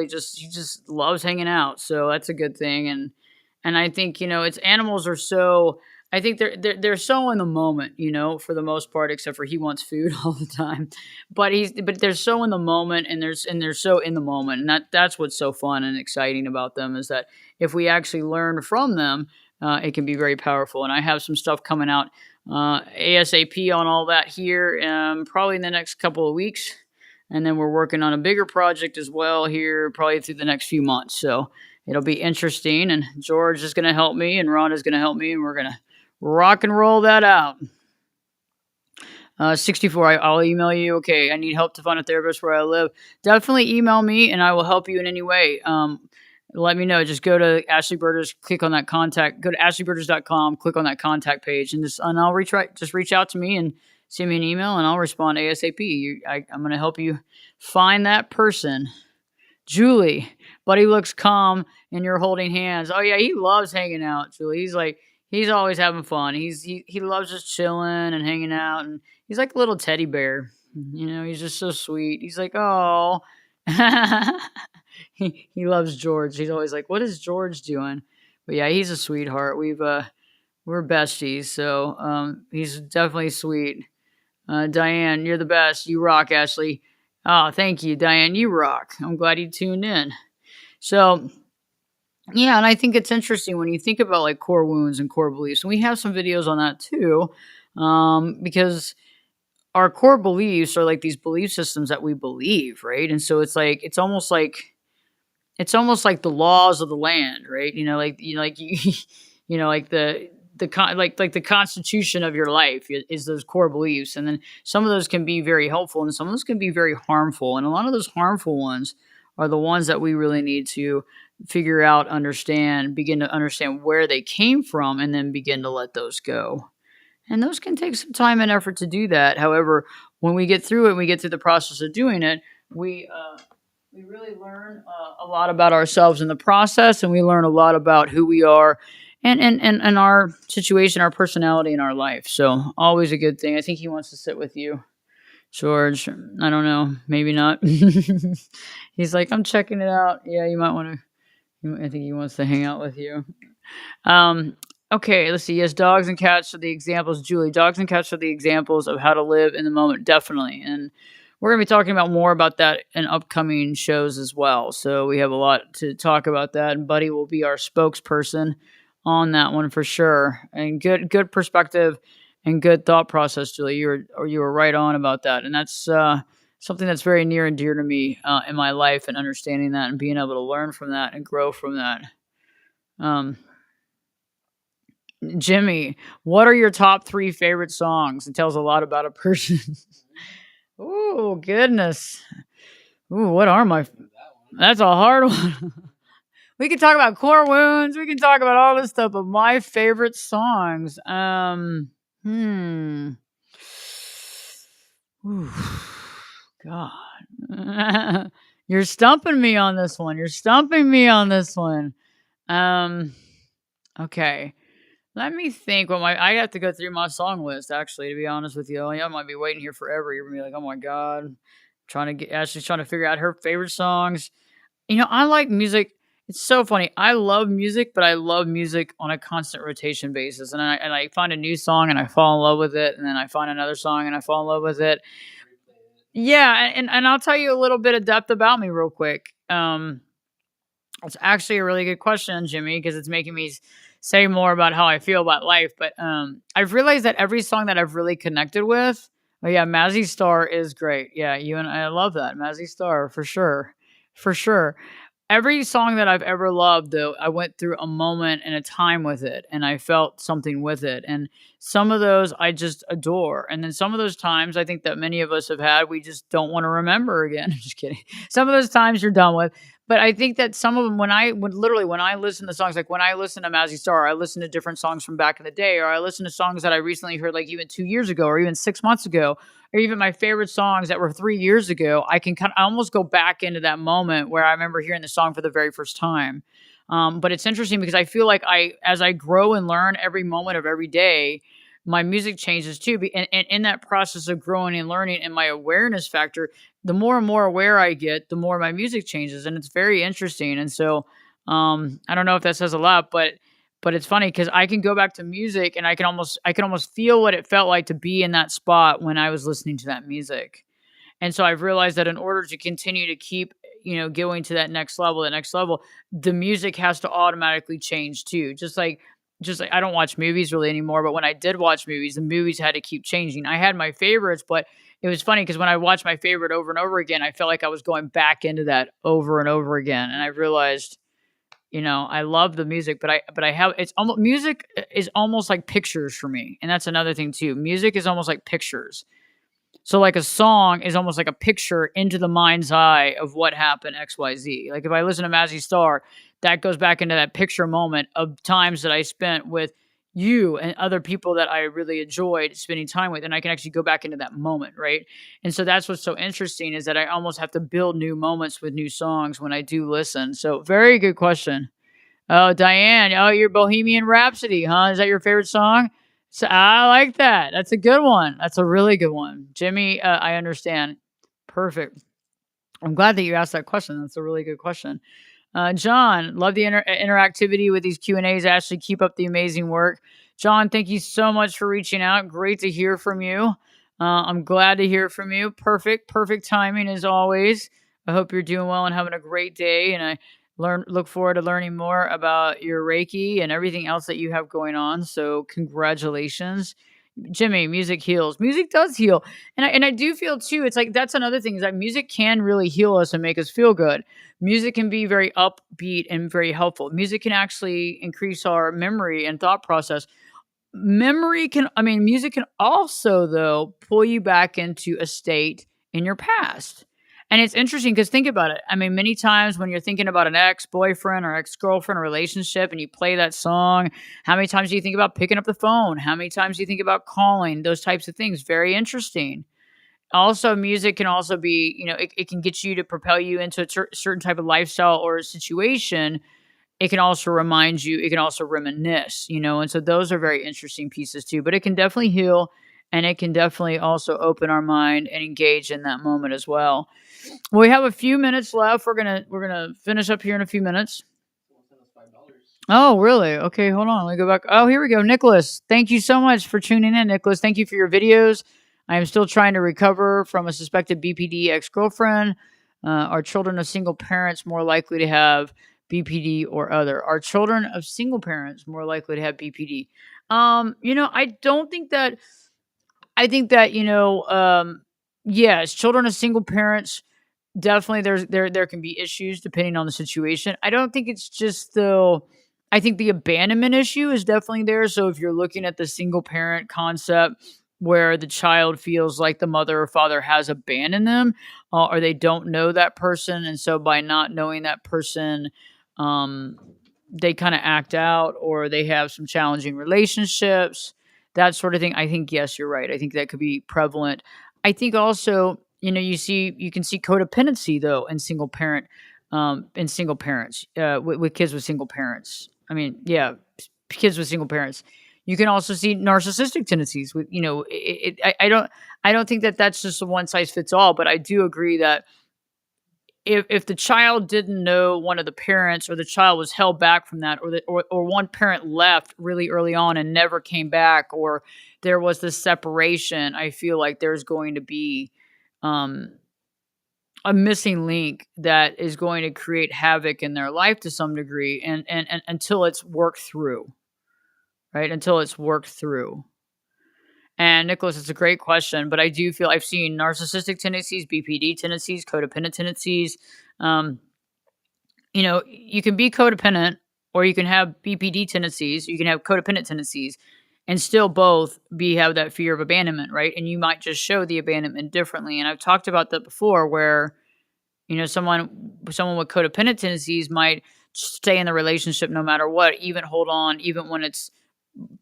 just loves hanging out. So that's a good thing. And I think it's animals are so. I think they're so in the moment, for the most part, except for he wants food all the time. But they're so in the moment, and they're so in the moment, and that's what's so fun and exciting about them is that if we actually learn from them, it can be very powerful. And I have some stuff coming out ASAP on all that here, probably in the next couple of weeks. And then we're working on a bigger project as well here, probably through the next few months. So it'll be interesting. And George is going to help me, and Ron is going to help me, and we're going to rock and roll that out. 64, I'll email you. Okay, I need help to find a therapist where I live. Definitely email me, and I will help you in any way. Let me know. Just go to Ashley Birders, click on that contact. Go to ashleybirders.com, click on that contact page, and I'll reach out to me and send me an email, and I'll respond ASAP. I'm going to help you find that person. Julie, Buddy looks calm, and you're holding hands. Oh yeah, he loves hanging out. Julie, he's always having fun. He loves just chilling and hanging out, and he's like a little teddy bear. He's just so sweet. He's like, oh. He loves George. He's always like, what is George doing? But yeah, he's a sweetheart. We're besties, so he's definitely sweet. Diane, you're the best. You rock, Ashley. Oh, thank you, Diane. You rock. I'm glad you tuned in. So, yeah, and I think it's interesting when you think about like core wounds and core beliefs. And we have some videos on that too, because our core beliefs are like these belief systems that we believe, right? And so it's almost like the laws of the land, right? Like the constitution of your life is those core beliefs, and then some of those can be very helpful, and some of those can be very harmful, and a lot of those harmful ones are the ones that we really need to figure out, begin to understand where they came from, and then begin to let those go. And those can take some time and effort to do that. However, when we get through it, we get through the process of doing it, we really learn a lot about ourselves in the process, and we learn a lot about who we are and our situation, our personality in our life. So always a good thing. I think he wants to sit with you, George. I don't know. Maybe not. He's like, I'm checking it out. Yeah, you might want to. I think he wants to hang out with you. Okay, let's see. Yes, dogs and cats are the examples. Julie, dogs and cats are the examples of how to live in the moment. Definitely. And we're going to be talking about more about that in upcoming shows as well. So we have a lot to talk about that. And Buddy will be our spokesperson on that one for sure. And good perspective and good thought process, Julie. You were right on about that. And that's something that's very near and dear to me in my life, and understanding that and being able to learn from that and grow from that. Jimmy, what are your top 3 favorite songs? It tells a lot about a person. Oh, goodness. Ooh, what are my... That's a hard one. We can talk about core wounds. We can talk about all this stuff, but my favorite songs. Ooh, God. You're stumping me on this one. Okay. Let me think. I have to go through my song list, actually, to be honest with you. I might be waiting here forever. You're going to be like, oh my God. Ashley's trying to figure out her favorite songs. I like music. It's so funny. I love music, but I love music on a constant rotation basis. And I find a new song and I fall in love with it. And then I find another song and I fall in love with it. Yeah. And I'll tell you a little bit of depth about me real quick. It's actually a really good question, Jimmy, because it's making me say more about how I feel about life. But I've realized that every song that I've really connected with, oh yeah, Mazzy Star is great. Yeah, I love that. Mazzy Star, for sure. For sure. Every song that I've ever loved, though, I went through a moment and a time with it, and I felt something with it. And some of those I just adore. And then some of those times I think that many of us have had, we just don't want to remember again. I'm just kidding. Some of those times you're done with. But I think that some of them, when I listen to songs, like when I listen to Mazzy Star, I listen to different songs from back in the day, or I listen to songs that I recently heard, like even 2 years ago, or even 6 months ago, or even my favorite songs that were 3 years ago. I almost go back into that moment where I remember hearing the song for the very first time. But it's interesting because I feel like as I grow and learn every moment of every day, my music changes too. And in that process of growing and learning and my awareness factor, the more and more aware I get, the more my music changes, and it's very interesting. And so, I don't know if that says a lot, but it's funny because I can go back to music and I can almost feel what it felt like to be in that spot when I was listening to that music. And so I've realized that in order to continue to keep, going to that next level, the music has to automatically change too. Just like I don't watch movies really anymore, but when I did watch movies, the movies had to keep changing. I had my favorites, but it was funny because when I watched my favorite over and over again, I felt like I was going back into that over and over again. And I realized, I love the music, but I have it's almost music is almost like pictures for me. And that's another thing too. Music is almost like pictures. So like a song is almost like a picture into the mind's eye of what happened XYZ. Like if I listen to Mazzy Star, that goes back into that picture moment of times that I spent with you and other people that I really enjoyed spending time with, and I can actually go back into that moment, right? And so that's what's so interesting is that I almost have to build new moments with new songs when I do listen. So very good question. Oh, Diane. Oh, your Bohemian Rhapsody, huh? Is that your favorite song? So I like that. That's a good one. That's a really good one. Jimmy, I understand. Perfect. I'm glad that you asked that question. That's a really good question. John, love the interactivity with these Q&As. Ashley, keep up the amazing work. John, thank you so much for reaching out. Great to hear from you. I'm glad to hear from you. Perfect timing as always. I hope you're doing well and having a great day. And I look forward to learning more about your Reiki and everything else that you have going on. So congratulations. Jimmy, music heals. Music does heal. And I do feel too, it's like that's another thing is that music can really heal us and make us feel good. Music can be very upbeat and very helpful. Music can actually increase our memory and thought process. Music can also, though, pull you back into a state in your past. And it's interesting because think about it. I mean, many times when you're thinking about an ex boyfriend or ex girlfriend relationship and you play that song, how many times do you think about picking up the phone? How many times do you think about calling? Those types of things. Very interesting. Also, music can also be, it can get you to propel you into a certain type of lifestyle or a situation. It can also remind you, it can also reminisce, and so those are very interesting pieces too. But it can definitely heal and it can definitely also open our mind and engage in that moment as well. We have a few minutes left. We're gonna finish up here in a few minutes. Oh, really? Okay, hold on. Let me go back. Oh, here we go. Nicholas, thank you so much for tuning in. Nicholas, thank you for your videos. I am still trying to recover from a suspected BPD ex-girlfriend. Are children of single parents more likely to have BPD or other? Are children of single parents more likely to have BPD? I don't think that. I think that yes, children of single parents definitely there can be issues depending on the situation. I don't think it's just though. I think the abandonment issue is definitely there. So if you're looking at the single parent concept where the child feels like the mother or father has abandoned them, or they don't know that person, and so by not knowing that person, um, they kind of act out, or they have some challenging relationships, that sort of thing. I think yes, you're right. I think that could be prevalent. I think also, you can see codependency though in single parents, with kids with single parents. I mean, yeah, kids with single parents. You can also see narcissistic tendencies with, I don't think that that's just a one size fits all, but I do agree that if the child didn't know one of the parents, or the child was held back from that, or one parent left really early on and never came back, or there was this separation, I feel like there's going to be um, a missing link that is going to create havoc in their life to some degree, and until it's worked through, right? Until it's worked through. And Nicholas, it's a great question, but I do feel I've seen narcissistic tendencies, BPD tendencies, codependent tendencies. Um, you can be codependent, or you can have BPD tendencies, you can have codependent tendencies, and still both have that fear of abandonment, right? And you might just show the abandonment differently. And I've talked about that before, where someone with codependent tendencies might stay in the relationship no matter what, even hold on, even when it's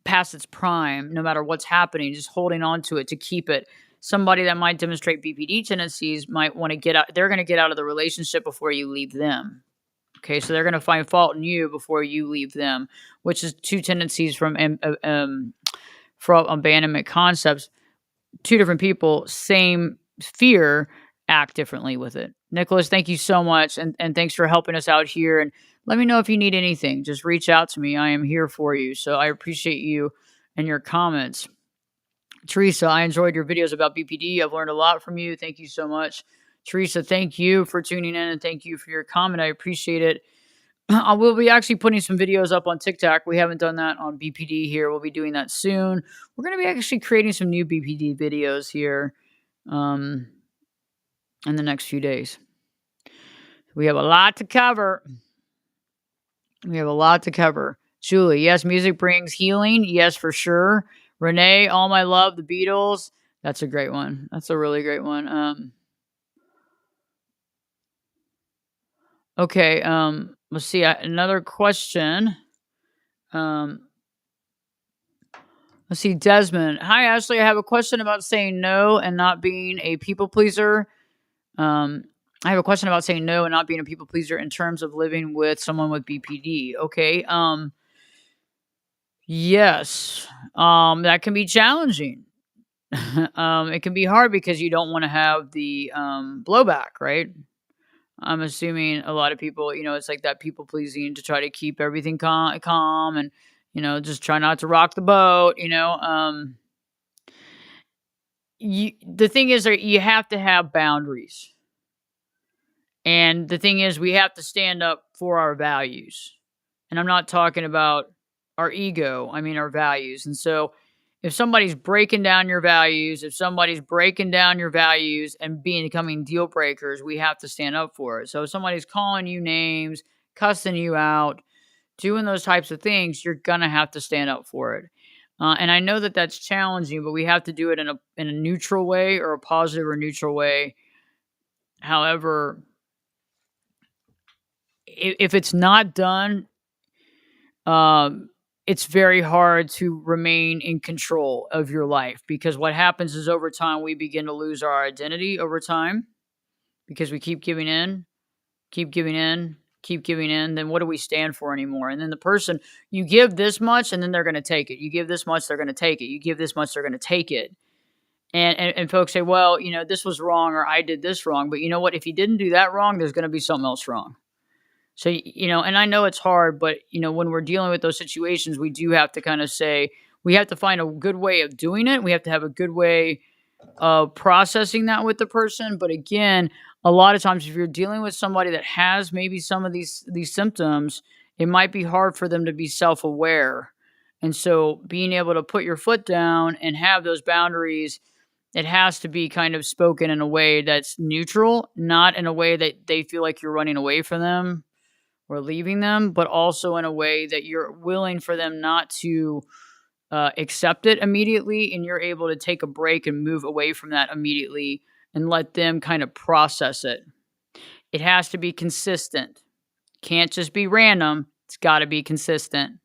past its prime, no matter what's happening, just holding on to it to keep it. Somebody that might demonstrate BPD tendencies might want to get out. They're going to get out of the relationship before you leave them. Okay, so they're going to find fault in you before you leave them, which is two tendencies from abandonment concepts. Two different people, same fear, act differently with it. Nicholas, thank you so much, and thanks for helping us out here. And let me know if you need anything. Just reach out to me. I am here for you. So I appreciate you and your comments. Teresa, I enjoyed your videos about BPD. I've learned a lot from you. Thank you so much. Teresa, thank you for tuning in, and thank you for your comment. I appreciate it. I will be actually putting some videos up on TikTok. We haven't done that on BPD here. We'll be doing that soon. We're going to be actually creating some new BPD videos here in the next few days. We have a lot to cover. Julie, yes, music brings healing. Yes, for sure. Renee, All My Love, The Beatles. That's a great one. That's a really great one. Okay, let's see. Another question. Let's see, Desmond. Hi, Ashley. I have a question about saying no and not being a people pleaser. I have a question about saying no and not being a people pleaser in terms of living with someone with BPD. Okay. Yes. That can be challenging. It can be hard because you don't want to have the blowback, right? I'm assuming a lot of people, it's like that people pleasing to try to keep everything calm and, just try not to rock the boat, the thing is that you have to have boundaries. And the thing is, we have to stand up for our values. And I'm not talking about our ego, I mean our values. And so if somebody's breaking down your values, and becoming deal breakers, we have to stand up for it. So if somebody's calling you names, cussing you out, doing those types of things, you're going to have to stand up for it. And I know that that's challenging, but we have to do it in a neutral way, or a positive or neutral way. However, if it's not done, it's very hard to remain in control of your life, because what happens is over time we begin to lose our identity over time because we keep giving in. Then what do we stand for anymore? And then the person, you give this much and then they're going to take it. You give this much, they're going to take it. You give this much, they're going to take it. And folks say, well, this was wrong, or I did this wrong. But you know what? If you didn't do that wrong, there's going to be something else wrong. So, and I know it's hard, but, when we're dealing with those situations, we do have to kind of say, we have to find a good way of doing it. We have to have a good way of processing that with the person. But again, a lot of times, if you're dealing with somebody that has maybe some of these symptoms, it might be hard for them to be self-aware. And so being able to put your foot down and have those boundaries, it has to be kind of spoken in a way that's neutral, not in a way that they feel like you're running away from them or leaving them, but also in a way that you're willing for them not to accept it immediately, and you're able to take a break and move away from that immediately and let them kind of process it. It has to be consistent. Can't just be random. It's got to be consistent.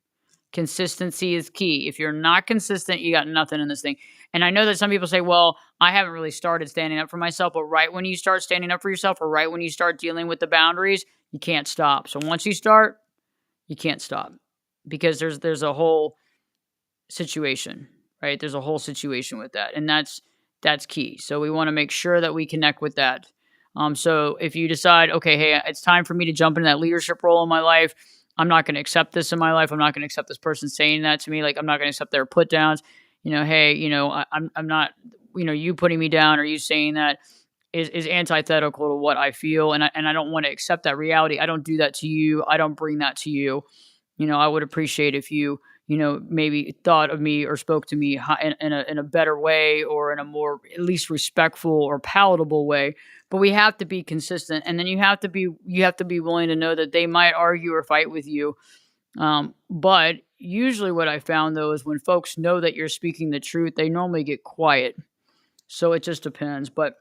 Consistency is key. If you're not consistent, you got nothing in this thing. And I know that some people say, well, I haven't really started standing up for myself. But right when you start standing up for yourself, or right when you start dealing with the boundaries, you can't stop. So once you start, you can't stop, because there's a whole situation, right? There's a whole situation with that. And that's key. So we want to make sure that we connect with that. So if you decide, okay, hey, it's time for me to jump into that leadership role in my life, I'm not going to accept this in my life. I'm not going to accept this person saying that to me. Like, I'm not going to accept their put downs. Hey, I'm not, you putting me down or you saying that is antithetical to what I feel. And I don't want to accept that reality. I don't do that to you. I don't bring that to you. I would appreciate if you, maybe thought of me or spoke to me in a better way, or in a more at least respectful or palatable way. But we have to be consistent, and then you have to be willing to know that they might argue or fight with you. But usually, what I found though is when folks know that you're speaking the truth, they normally get quiet. So it just depends. But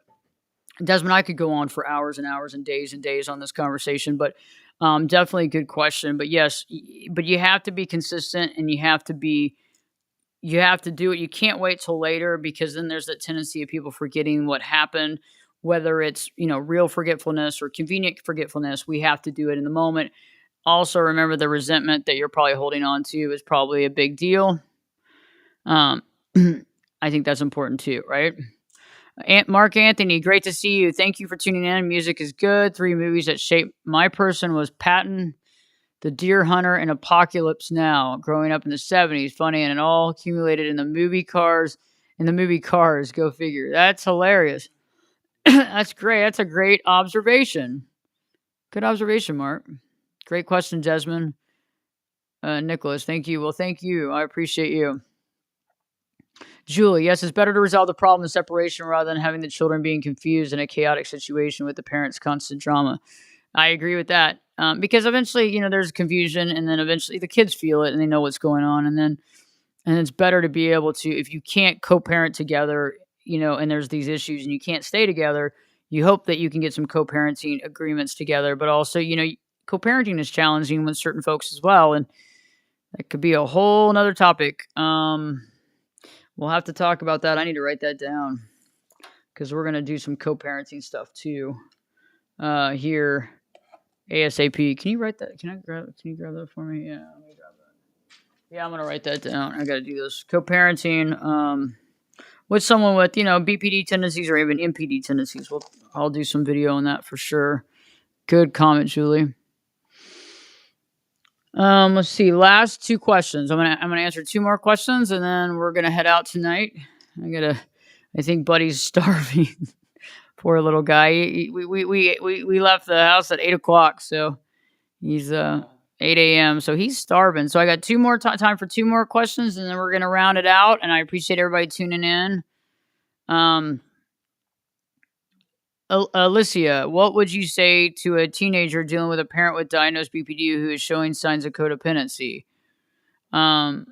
Desmond, I could go on for hours and hours and days on this conversation, but definitely a good question. But yes, but you have to be consistent, and you have to do it. You can't wait till later, because then there's that tendency of people forgetting what happened, whether it's, real forgetfulness or convenient forgetfulness. We have to do it in the moment. Also, remember the resentment that you're probably holding on to is probably a big deal. Um, I think that's important too, right? Mark Anthony, great to see you. Thank you for tuning in. Music is good. 3 movies that shaped my person was Patton, The Deer Hunter, and Apocalypse Now. Growing up in the 70s, funny, and it all accumulated in the movie Cars. Go figure. That's hilarious. That's great. That's a great observation. Good observation, Mark. Great question, Desmond. Nicholas, thank you. Well, thank you. I appreciate you. Julie, yes, it's better to resolve the problem in separation rather than having the children being confused in a chaotic situation with the parents' constant drama. I agree with that. Because eventually, there's confusion, and then eventually the kids feel it and they know what's going on. And it's better to be able to, if you can't co-parent together, and there's these issues and you can't stay together, you hope that you can get some co-parenting agreements together. But also, co-parenting is challenging with certain folks as well. And that could be a whole nother topic. We'll have to talk about that. I need to write that down, because we're going to do some co-parenting stuff too here ASAP. Can you write that? Can you grab that for me? Yeah, let me grab that. Yeah, I'm going to write that down. I got to do this. Co-parenting with someone with, BPD tendencies or even MPD tendencies. I'll do some video on that for sure. Good comment, Julie. Let's see. Last 2 questions. I'm gonna answer 2 more questions, and then we're gonna head out tonight. I think Buddy's starving. Poor little guy. We left the house at 8:00, so he's 8 a.m. So he's starving. So I got 2 more time for 2 more questions, and then we're gonna round it out. And I appreciate everybody tuning in. Alicia, what would you say to a teenager dealing with a parent with diagnosed BPD who is showing signs of codependency? What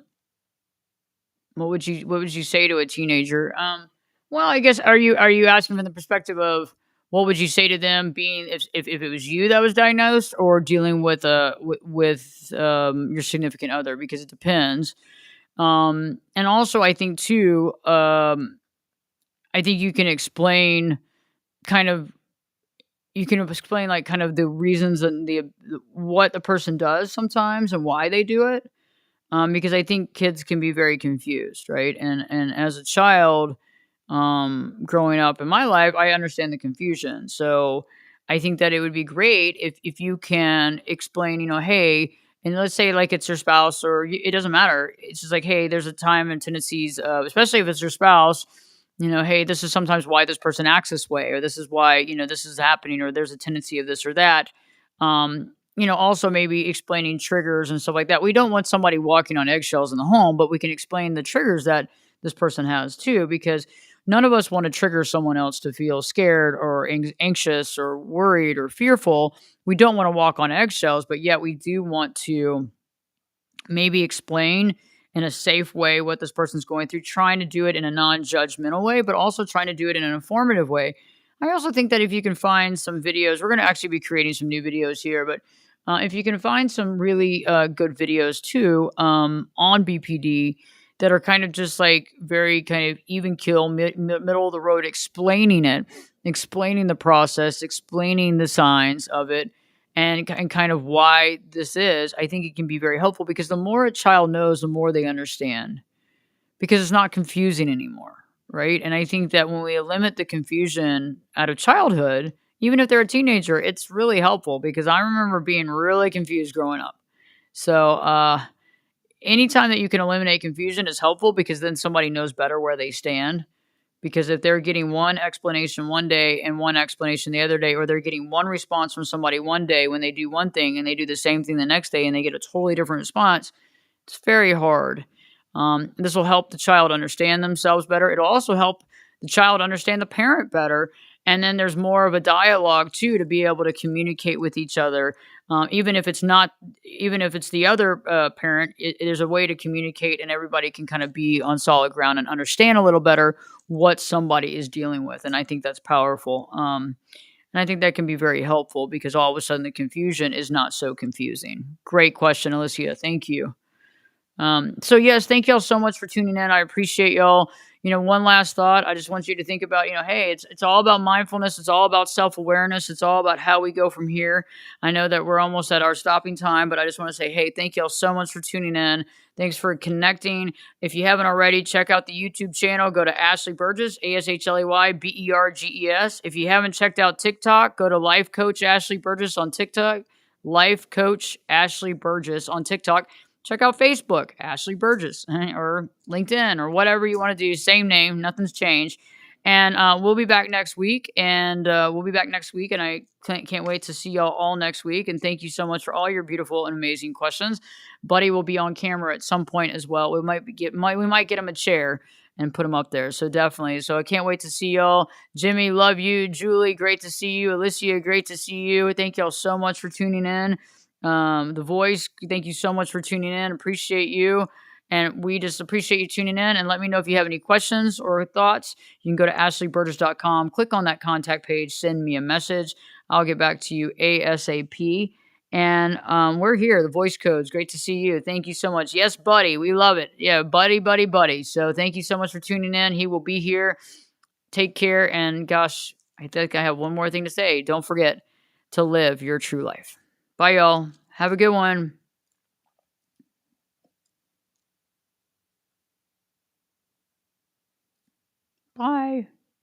would you say to a teenager? Well, I guess are you asking from the perspective of what would you say to them, being if it was you that was diagnosed, or dealing with your significant other? Because it depends. And also I think too, I think you can explain like kind of the reasons and what the person does sometimes and why they do it. Because I think kids can be very confused, right? And as a child, growing up in my life, I understand the confusion. So I think that it would be great if you can explain, hey, and let's say like it's your spouse, or it doesn't matter. It's just like, hey, there's a time and tendencies, especially if it's your spouse, hey, this is sometimes why this person acts this way, or this is why, this is happening, or there's a tendency of this or that. Also maybe explaining triggers and stuff like that. We don't want somebody walking on eggshells in the home, but we can explain the triggers that this person has too, because none of us want to trigger someone else to feel scared or anxious or worried or fearful. We don't want to walk on eggshells, but yet we do want to maybe explain in a safe way what this person's going through, trying to do it in a non-judgmental way, but also trying to do it in an informative way. I also think that if you can find some videos, we're going to actually be creating some new videos here, but if you can find some really good videos too on BPD that are kind of just like very kind of even kill, middle of the road, explaining the process, explaining the signs of it, and kind of why this is, I think it can be very helpful, because the more a child knows, the more they understand, because it's not confusing anymore, right? And I think that when we limit the confusion out of childhood, even if they're a teenager, it's really helpful, because I remember being really confused growing up. So anytime that you can eliminate confusion is helpful, because then somebody knows better where they stand. Because if they're getting one explanation one day and one explanation the other day, or they're getting one response from somebody one day when they do one thing, and they do the same thing the next day and they get a totally different response, it's very hard. This will help the child understand themselves better. It'll also help the child understand the parent better. And then there's more of a dialogue too, to be able to communicate with each other. Even if it's the other parent, there's a way to communicate, and everybody can kind of be on solid ground and understand a little better what somebody is dealing with. And I think that's powerful. And I think that can be very helpful because all of a sudden the confusion is not so confusing. Great question, Alicia. Thank you. So yes, thank y'all so much for tuning in. I appreciate y'all. One last thought. I just want you to think about, hey, it's all about mindfulness. It's all about self-awareness. It's all about how we go from here. I know that we're almost at our stopping time, but I just want to say, hey, thank y'all so much for tuning in. Thanks for connecting. If you haven't already, check out the YouTube channel. Go to Ashley Burgess, AShleyBerges. If you haven't checked out TikTok, go to Life Coach Ashley Burgess on TikTok. Life Coach Ashley Burgess on TikTok. Check out Facebook, Ashley Burgess, or LinkedIn, or whatever you want to do. Same name, nothing's changed. And we'll be back next week. And I can't wait to see y'all all next week. And thank you so much for all your beautiful and amazing questions. Buddy will be on camera at some point as well. We might get him a chair and put him up there. So definitely. So I can't wait to see y'all. Jimmy, love you. Julie, great to see you. Alicia, great to see you. Thank y'all so much for tuning in. The Voice, thank you so much for tuning in. Appreciate you. And we just appreciate you tuning in. And let me know if you have any questions or thoughts. You can go to ashleyburgess.com, click on that contact page, send me a message. I'll get back to you ASAP. And we're here, the Voice Codes. Great to see you. Thank you so much. Yes, buddy. We love it. Yeah, buddy. So thank you so much for tuning in. He will be here. Take care. And gosh, I think I have one more thing to say. Don't forget to live your true life. Bye, y'all. Have a good one. Bye.